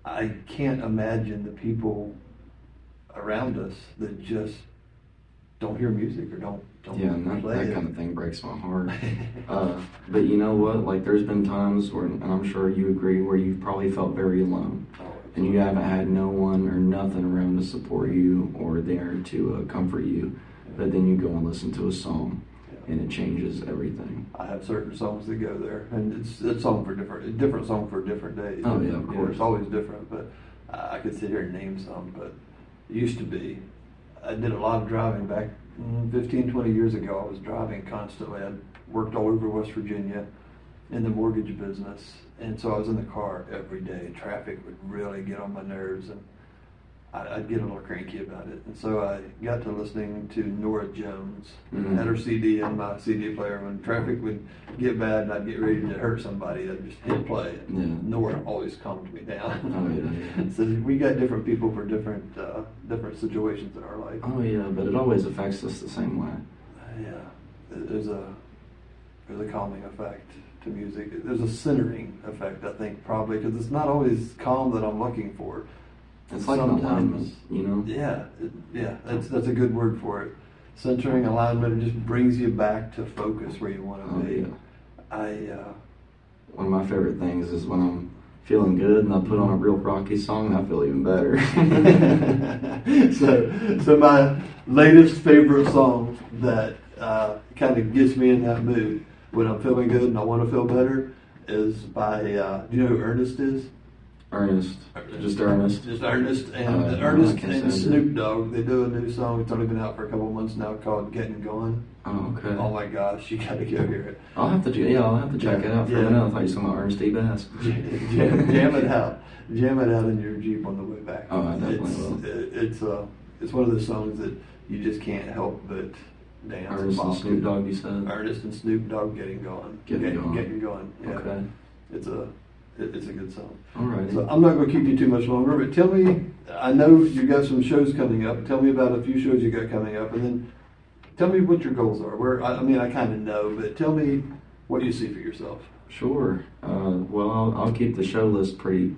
I can't imagine the people around us that just don't hear music or don't Yeah, and play that it. kind of thing breaks my heart. But you know what? Like, there's been times where, and I'm sure you agree, where you've probably felt very alone. And you haven't had no one or nothing around to support you or there to comfort you. But then you go and listen to a song, and it changes everything. I have certain songs that go there, and it's a song for different song for different days. Oh, yeah, of You know, course. it's always different, but I could sit here and name some, but it used to be. I did a lot of driving back 15, 20 years ago. I was driving constantly. I worked all over West Virginia in the mortgage business, and so I was in the car every day. Traffic would really get on my nerves, and I'd get a little cranky about it. And so I got to listening to Norah Jones. Mhm. I had her CD in my CD player. When traffic would get bad and I'd get ready to hurt somebody, I'd just hit play. Yeah. Norah always calmed me down. Oh, yeah. So we got different people for different situations in our life. Oh, yeah, but it always affects us the same way. Yeah, there's a calming effect to music. There's a centering effect, I think, probably, because it's not always calm that I'm looking for. It's like an alignment, you know? Yeah, that's a good word for it. Centering, alignment, it just brings you back to focus where you want to be. Yeah. One of my favorite things is when I'm feeling good and I put on a real Rocky song, I feel even better. So my latest favorite song that kind of gets me in that mood when I'm feeling good and I want to feel better is by, do you know who Ernest is? Ernest. Just Ernest. Just Ernest and Ernest and Snoop Dogg. They do a new song. It's only been out for a couple of months now called "Getting Going." Oh, okay. Oh my gosh, you got to go hear it. I'll have to check it out. For a minute, I thought you were talking about Ernest E. Bass. Jam it out in your Jeep on the way back. Oh, I definitely will. It's one of those songs that you just can't help but dance. Ernest and Snoop Dogg, you said. Ernest and Snoop Dogg, Getting Going. Getting Going. Yeah. Okay. It's a good song. All right. So I'm not going to keep you too much longer, but tell me, I know you got some shows coming up. Tell me about a few shows you got coming up, and then tell me what your goals are. I kind of know, but tell me what you see for yourself. Sure. Well, I'll keep the show list pretty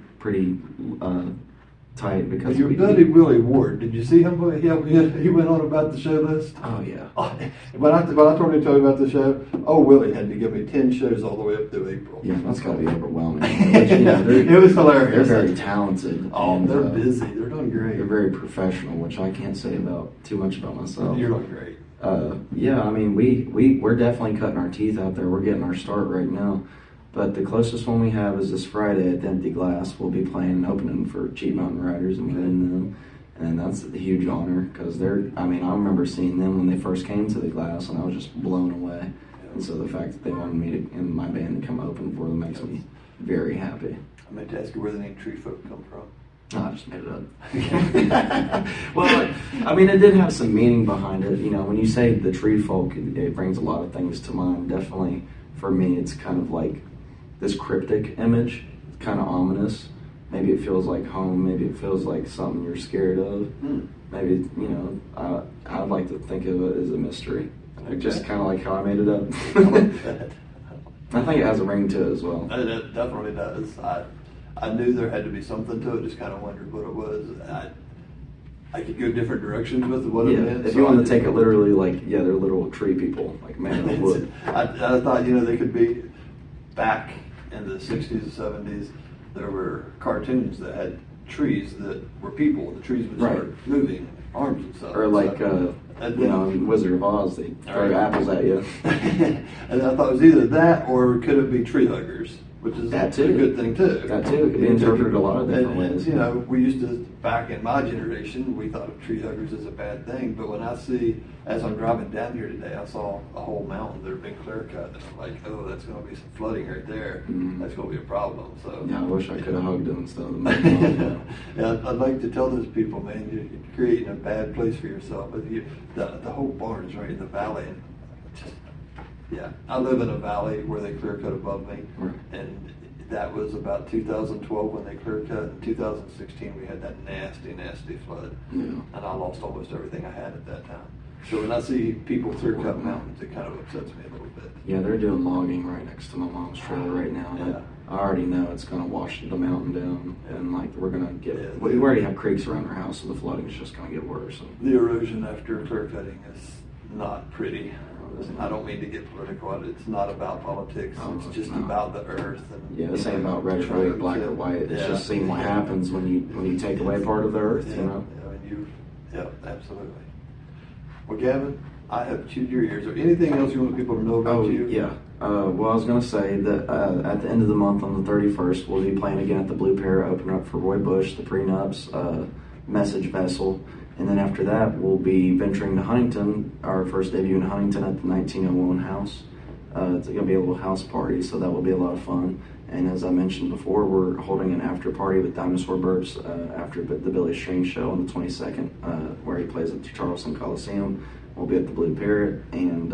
tight because your buddy Willie Ward. Did you see him? He went on about the show list. Oh yeah. When I told him to tell you about the show, Willie had to give me 10 shows all the way up through April. Yeah, that's got to be overwhelming. But, it was hilarious. They're very talented. And, they're busy. They're doing great. They're very professional, which I can't say too much about myself. You're doing great. Yeah, I mean, we're definitely cutting our teeth out there. We're getting our start right now. But the closest one we have is this Friday at the Empty Glass. We'll be playing and opening for Cheap Mountain Riders and getting them. And that's a huge honor because I remember seeing them when they first came to the Glass and I was just blown away. And so the fact that they wanted me and my band to come open for them makes me very happy. I meant to ask you where the name Treefolk come from. No, I just made it up. Well, I mean, it did have some meaning behind it. You know, when you say the Treefolk, it brings a lot of things to mind. Definitely, for me, it's kind of like this cryptic image, kind of ominous. Maybe it feels like home. Maybe it feels like something you're scared of. Maybe, I'd like to think of it as a mystery. Okay. Just kind of like how I made it up. I like that. I think it has a ring to it as well. It definitely does. I knew there had to be something to it, just kind of wondered what it was. I could go different directions with what it meant. If you want to take it literally, they're literal tree people, like man of wood. I thought, they could be back in the 60s and 70s. There were cartoons that had trees that were people, and the trees would start moving, arms and stuff. Or like, in Wizard of Oz, they throw apples at you. And I thought it was either that or could it be tree huggers? Which is a good thing too. That too. It could be interpreted a lot of different ways. We used to, back in my generation, we thought of tree huggers as a bad thing. But when I see, as I'm driving down here today, I saw a whole mountain that had been clear cut. And I'm like, that's going to be some flooding right there. Mm-hmm. That's going to be a problem. So yeah, I wish I could have hugged them instead of the mountain. I'd like to tell those people, man, you're creating a bad place for yourself. But the whole barn is right in the valley. And I live in a valley where they clear cut above me, and that was about 2012 when they clear cut. In 2016, we had that nasty flood, and I lost almost everything I had at that time. So when I see people clear cut mountains, it kind of upsets me a little bit. Yeah, they're doing logging right next to my mom's trailer right now. And I already know it's going to wash the mountain down, and we're going to get. We already have creeks around our house, so the flooding is just going to get worse. The erosion after clear cutting is not pretty. I don't mean to get political. It's not about politics. It's just about the earth. And, this ain't about red or white, black or white. It's just seeing what happens when you take away part of the earth. Absolutely. Well, Gavin, I have chewed your ears. Is there anything else you want people to know about you? Yeah. Well, I was going to say that at the end of the month, on the 31st, we'll be playing again at the Blue Parrot, opening up for Roy Bush, the Prenups, Message Vessel. And then after that, we'll be venturing to Huntington, our first debut in Huntington at the 1901 House. It's going to be a little house party, so that will be a lot of fun. And as I mentioned before, we're holding an after party with Dinosaur Burps after the Billy Strange show on the 22nd, where he plays at the Charleston Coliseum. We'll be at the Blue Parrot, and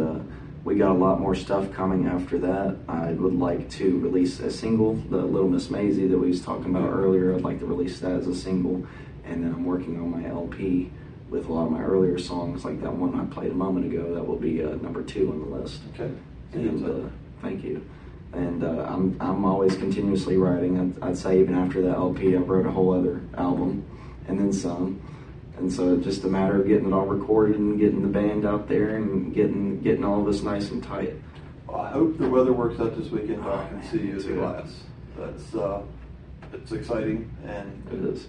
we got a lot more stuff coming after that. I would like to release a single, the Little Miss Maisie that we was talking about earlier. I'd like to release that as a single. And then I'm working on my LP with a lot of my earlier songs, like that one I played a moment ago. That will be number 2 on the list. Okay. And thank you. And I'm always continuously writing. I'd say even after that LP, I wrote a whole other album, and then some. And so it's just a matter of getting it all recorded and getting the band out there and getting all this nice and tight. Well, I hope the weather works out this weekend. I can see you at the Glass. That's it's exciting, and It is.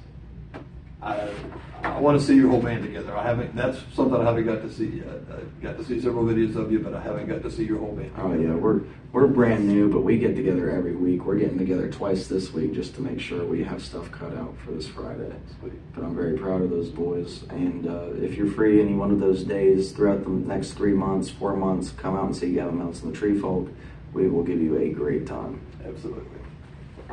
I want to see your whole band together. I haven't. That's something I haven't got to see yet. I got to see several videos of you, but I haven't got to see your whole band together. Oh yeah, we're brand new, but we get together every week. We're getting together twice this week just to make sure we have stuff cut out for this Friday. Sweet. But I'm very proud of those boys. And if you're free any one of those days throughout the next 3 months, 4 months, come out and see Gavin Mounts and the Treefolk. We will give you a great time. Absolutely.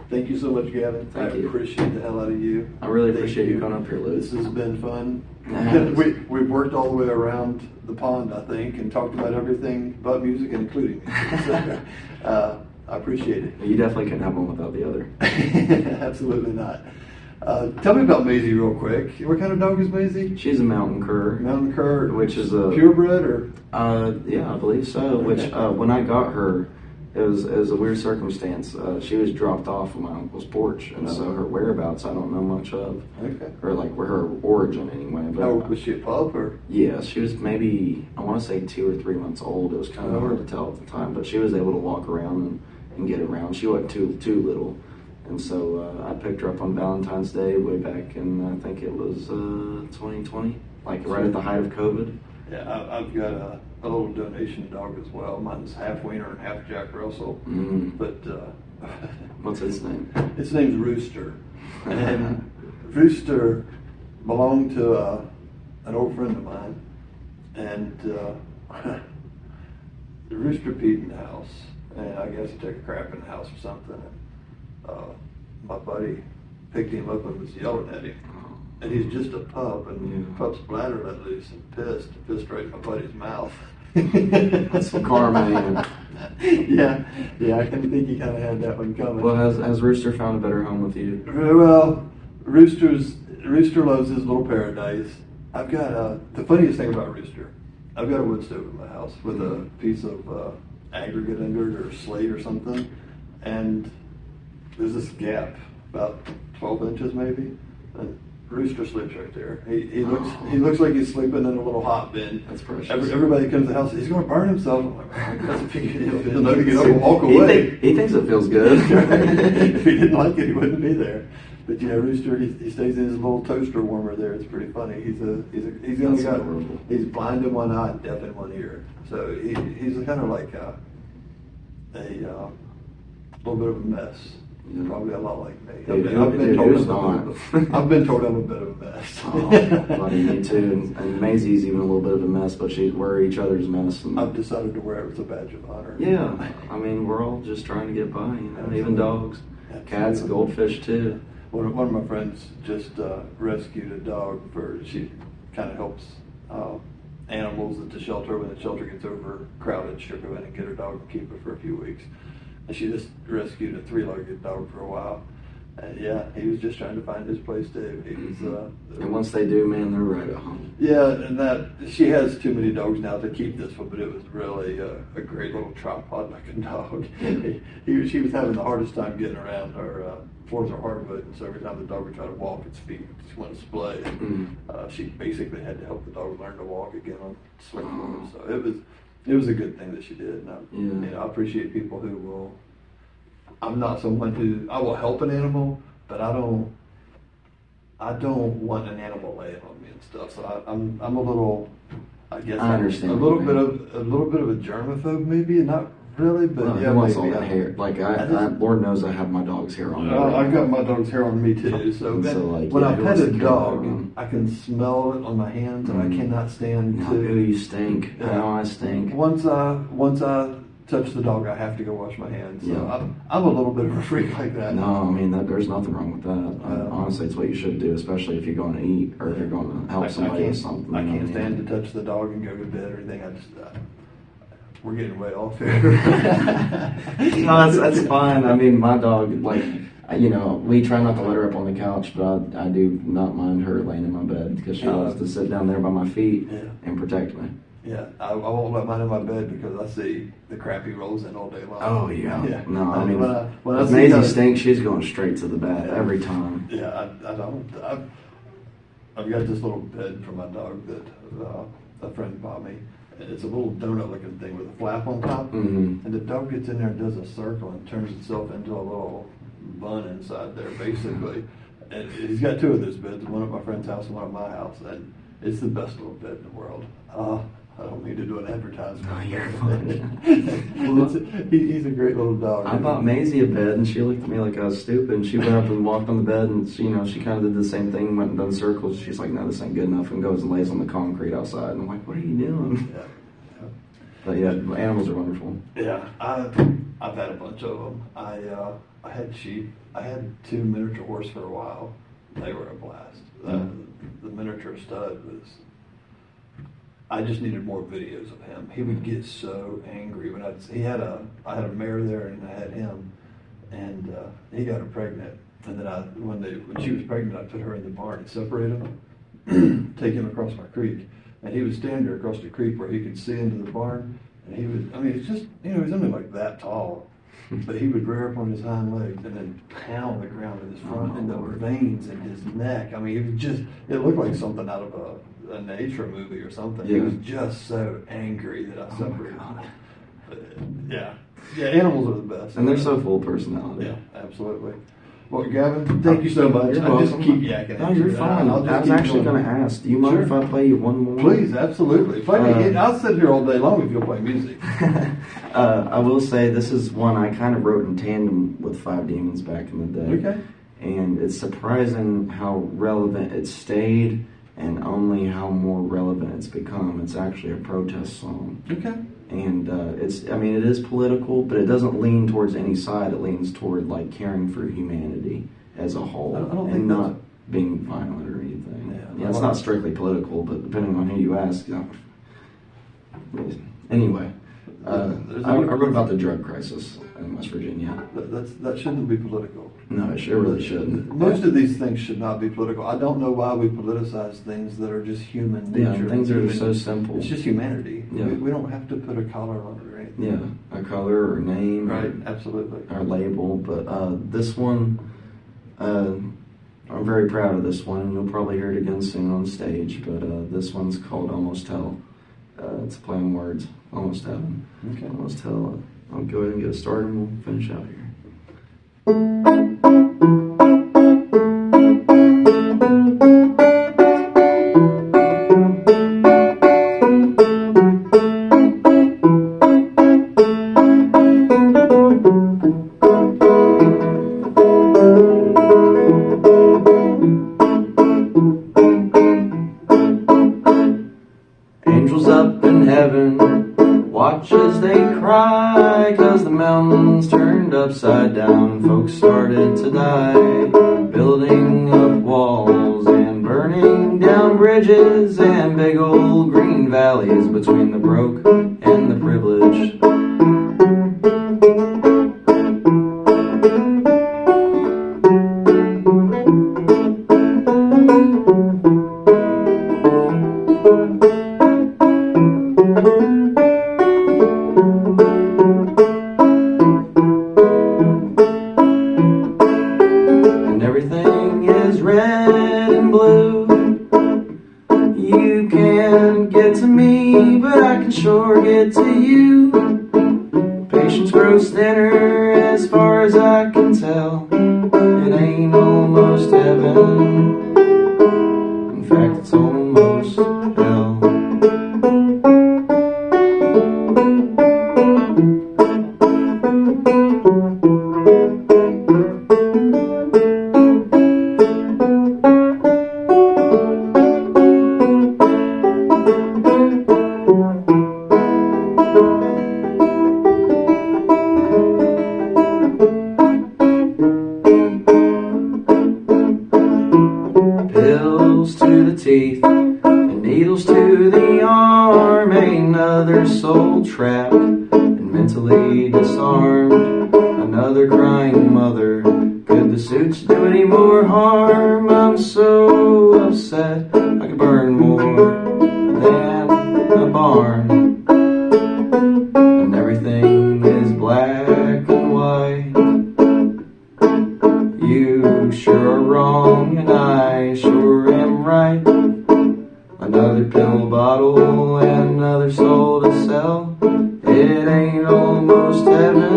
Thank you so much, Gavin. Thank you. I appreciate the hell out of you. I really Thank appreciate you coming up here, Lou. This has been fun. It has. We've worked all the way around the pond, I think, and talked about everything but music, including music. So, I appreciate it. You definitely couldn't have one without the other. Absolutely not. Tell me about Maisie real quick. What kind of dog is Maisie? She's a mountain cur. Mountain cur, Which is a purebred, or? Yeah, I believe so. Okay. Which when I got her, it was a weird circumstance. She was dropped off on my uncle's porch, and so her whereabouts I don't know much of, Okay. or like where her origin anyway. But Oh, was she a pup, or? yeah, she was maybe I want to say 2 or 3 months old. It was kind of hard to tell at the time, but she was able to walk around and get around. She wasn't too little, and so I picked her up on Valentine's Day way back in I think it was 2020, like right at the height of COVID. Yeah, I've got a little donation dog as well. Mine's half wiener and half Jack Russell. Mm. But What's his name? his name's Rooster, and Rooster belonged to an old friend of mine, and the Rooster peed in the house, and I guess he took a crap in the house or something. And my buddy picked him up and was yelling at him. And he's just a pup, and the pup's bladder let loose and pissed right in my buddy's mouth. That's some karma, man. Yeah, I kind of think he kind of had that one coming. Well, has Rooster found a better home with you? Well, Rooster loves his little paradise. I've got the funniest thing about Rooster. I've got a wood stove in my house with a piece of aggregate under it or slate or something, and there's this gap about 12 inches maybe. And Rooster sleeps right there. He looks like he's sleeping in a little hot bin. That's precious. Everybody comes to the house. He's going to burn himself. I'm like, oh, that's a big deal. He'll know to get up and walk away. He thinks it feels good. If he didn't like it, he wouldn't be there. But Rooster, he stays in his little toaster warmer there. It's pretty funny. He's blind in one eye and deaf in one ear. So he's kind of like a little bit of a mess. Probably a lot like me. I've been told I'm a bit of a mess. Buddy, me too. And Maisie's even a little bit of a mess, but we're each other's mess. And I've decided to wear it as a badge of honor. yeah, I mean, we're all just trying to get by, even dogs. Cats, goldfish too. One of my friends just rescued a dog she kind of helps animals at the shelter. When the shelter gets overcrowded, she'll go in and get her dog and keep it for a few weeks. And she just rescued a 3-legged dog for a while. And he was just trying to find his place too. He was, and once they do, man, they're right at home. Yeah, and she has too many dogs now to keep this one, but it was really a great little tripod-looking dog. She was having the hardest time getting around. Our floors are hardwood, and so every time the dog would try to walk, its feet just went to splay. She basically had to help the dog learn to walk again on slick floors. So it was a good thing that she did. And I appreciate people who will. I'm not someone who I will help an animal, but I don't want an animal laying on me and stuff. So I'm a little. I guess I understand. A little bit of a germaphobe, maybe, not really, but well, yeah, wants maybe. all that hair. Like Lord knows I have my dog's hair on me. I've got my dog's hair on me too. So when I pet a dog, I can smell it on my hands, and I cannot stand to. Ooh, you stink. Yeah. I stink. Once I touch the dog, I have to go wash my hands. So Yeah. I'm a little bit of a freak like that. No, I mean there's nothing wrong with that. Honestly, it's what you should do, especially if you're going to eat or if you're going to help somebody with something. I can't stand to touch the dog and go to bed or anything. We're getting way off here. No, that's fine. I mean, my dog, we try not to let her up on the couch, but I do not mind her laying in my bed because she loves to sit down there by my feet and protect me. Yeah, I won't let mine in my bed because I see the crap he rolls in all day long. Oh yeah. Yeah. No, I mean, when I if see Maisie how- stinks, she's going straight to the bath Yeah. every time. Yeah, I don't. I've got this little bed for my dog that a friend bought me. It's a little donut-looking thing with a flap on top, Mm-hmm. and the dog gets in there and does a circle and turns itself into a little bun inside there, basically. And he's got two of those beds, one at my friend's house and one at my house, and it's the best little bed in the world. I don't mean to do an advertisement. No, you're fine. He's a great little dog. I bought Maisie a bed, and she looked at me like I was stupid. And she went up and walked on the bed, and she kind of did the same thing, went and done circles. She's like, "No, this ain't good enough," and goes and lays on the concrete outside. And I'm like, "What are you doing?" Yeah. But yeah, animals are wonderful. Yeah, I've had a bunch of them. I had sheep. I had 2 miniature horse for a while. They were a blast. The miniature stud was. I just needed more videos of him. He would get so angry when I had a mare there and I had him, and he got her pregnant. And then when she was pregnant, I put her in the barn and separated him, take him across my creek, and he would stand there across the creek where he could see into the barn. And he would, I mean, it's just, he's only like that tall, but he would rear up on his hind legs and then pound the ground with his front and the veins in his neck. I mean, it was just, it looked like something out of a nature movie or something. Yeah. He was just so angry that I separated him. But, yeah, animals are the best. And they're so full of personality. Yeah, absolutely. Well, Gavin, thank you so much. You're I just welcome. keep yakking No, at you're you. fine. I'll just I was keep actually going to ask, do you mind Sure. if I play you one more? Please, absolutely. Play me. I'll sit here all day long if you'll play music. I will say this is one I kind of wrote in tandem with Five Demons back in the day. Okay. And it's surprising how relevant it stayed and only how more relevant it's become. It's actually a protest song. Okay. And it is political, but it doesn't lean towards any side. It leans toward like caring for humanity as a whole I don't and think not being violent or anything. Yeah, It's not strictly political, but depending on who you ask. Anyway, I wrote about the drug crisis in West Virginia. That shouldn't be political. No, it really shouldn't. Most of these things should not be political. I don't know why we politicize things that are just human Yeah, nature. things that are so simple. It's just humanity. Yeah. We don't have to put a collar on it or anything. Yeah, a color or name. Right, absolutely. Or label. But this one, I'm very proud of this one, and you'll probably hear it again soon on stage. But this one's called Almost Hell. It's a play on words. Almost Heaven. Okay. Almost Hell. I'll go ahead and get it started, and we'll finish out here. Angels up in heaven, watch as they cry, 'cause the mountains turned upside down, folks started to die, building up walls and burning down bridges and big old green valleys between the broke and the privileged. And everything is red and blue. You can't get to me, but I can sure get to you. Patience grows thinner as far as I can tell. It ain't almost heaven. In fact, it's almost hell. Pills to the teeth and needles to the arm. Ain't another soul trapped and mentally disarmed. Another crying mother. Could the suits do any more harm? I'm so upset I could burn more than a barn. soul and another soul to sell. It ain't almost heaven.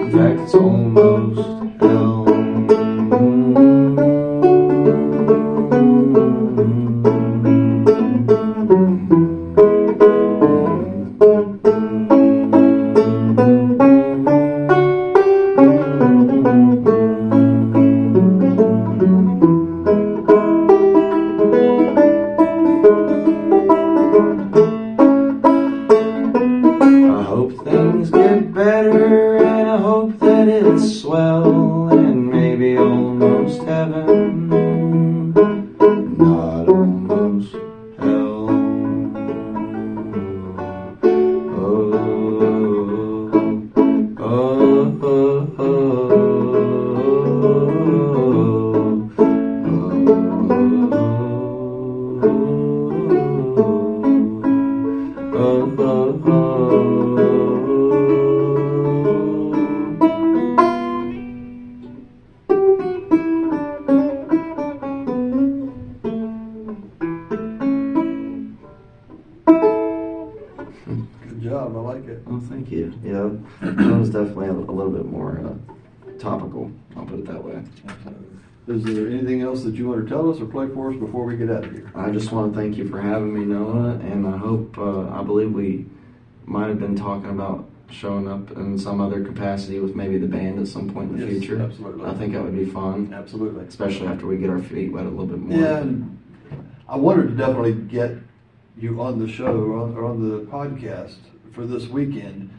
In fact, it's almost hell. I hope things get better, and I hope that it's swell, and maybe almost heaven, not almost hell. Oh, oh, oh, Good job, I like it. oh, thank you. Yeah, that was definitely a little bit more topical. I'll put it that way. Is there anything else that you want to tell us or play for us before we get out of here? I just want to thank you for having me, Noah, and I believe we might have been talking about showing up in some other capacity with maybe the band at some point in the Yes, future. absolutely. I think that would be fun, Absolutely. especially after we get our feet wet a little bit more. Yeah, and I wanted to definitely get you on the show or on the podcast for this weekend.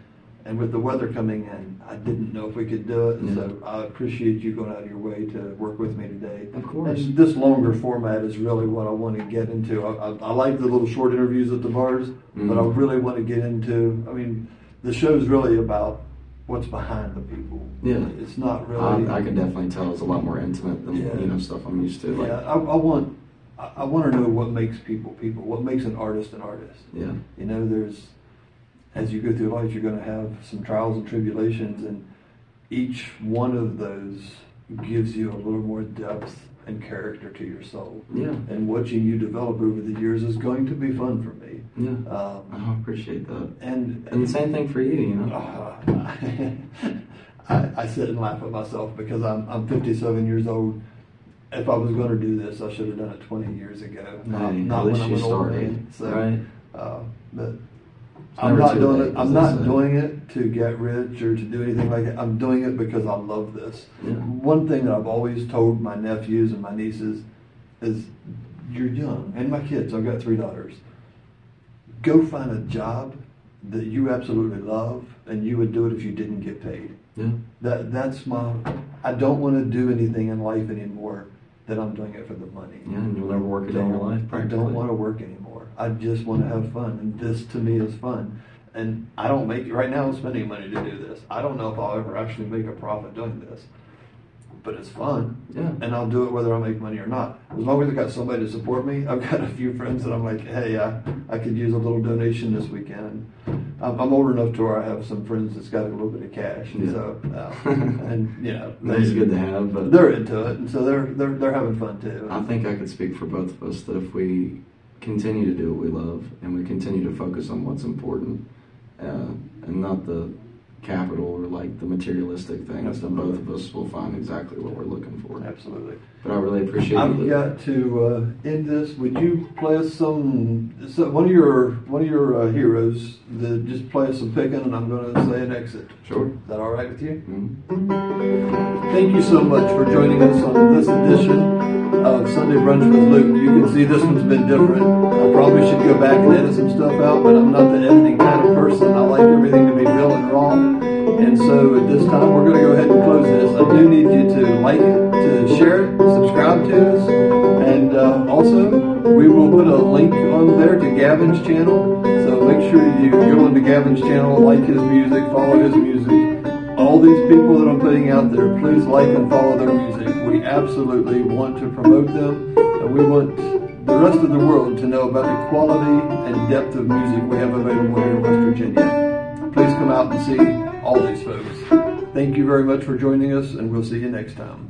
And with the weather coming in, I didn't know if we could do it. Yeah. So I appreciate you going out of your way to work with me today. Of course. And this longer format is really what I want to get into. I like the little short interviews at the bars, but I really want to get into, I mean, the show's really about what's behind the people. Yeah. It's not really. I can definitely tell it's a lot more intimate than Yeah. stuff I'm used to. Like, Yeah, I want to know what makes people, what makes an artist an artist. yeah, You know, as you go through life, you're going to have some trials and tribulations, and each one of those gives you a little more depth and character to your soul. yeah, And watching you develop over the years is going to be fun for me. yeah. I appreciate that. And And the same thing for you, you know. I sit and laugh at myself because I'm 57 years old. If I was going to do this, I should have done it 20 years ago, not Hey, not at when least I'm you an old started, man. So, right? but It's I'm never not too doing late, it. as I'm they not say. doing it to get rich or to do anything like that. I'm doing it because I love this. Yeah. One thing that I've always told my nephews and my nieces is, you're young, and my kids. I've got 3 daughters. Go find a job that you absolutely love, and you would do it if you didn't get paid. Yeah, That's my. I don't want to do anything in life anymore that I'm doing it for the money. yeah, and you'll never work a day in your life. I Practically. don't want to work anymore. I just want to have fun, and this to me is fun. And I don't make right now. I'm spending money to do this. I don't know if I'll ever actually make a profit doing this, but it's fun. Yeah. And I'll do it whether I make money or not. As long as I got somebody to support me. I've got a few friends that I'm like, hey, I could use a little donation this weekend. I'm old enough to where I have some friends that's got a little bit of cash, and Yeah. so and you know, That's good to have, but they're into it, and so they're having fun too. I think I could speak for both of us that if we continue to do what we love and we continue to focus on what's important and not the capital or like the materialistic things, then both of us will find exactly what we're looking for. Absolutely. But I really appreciate I've you. got to end this. Would you play us one of your heroes? Just play us some picking, and I'm going to say an exit. Sure. Is that all right with you? Mhm. Thank you so much for joining us on this edition of Sunday Brunch with Luke. You can see this one's been different. I probably should go back and edit some stuff out, but I'm not the editing kind of person. I like everything to be real and raw. And so at this time, we're going to go ahead and close this. I do need you to like it, to share it, subscribe to us, and also we will put a link on there to Gavin's channel. So make sure you go onto Gavin's channel, like his music, follow his music. All these people that I'm putting out there, please like and follow their music. We absolutely want to promote them, and we want the rest of the world to know about the quality and depth of music we have available here in West Virginia. Please come out and see all these folks. Thank you very much for joining us, and we'll see you next time.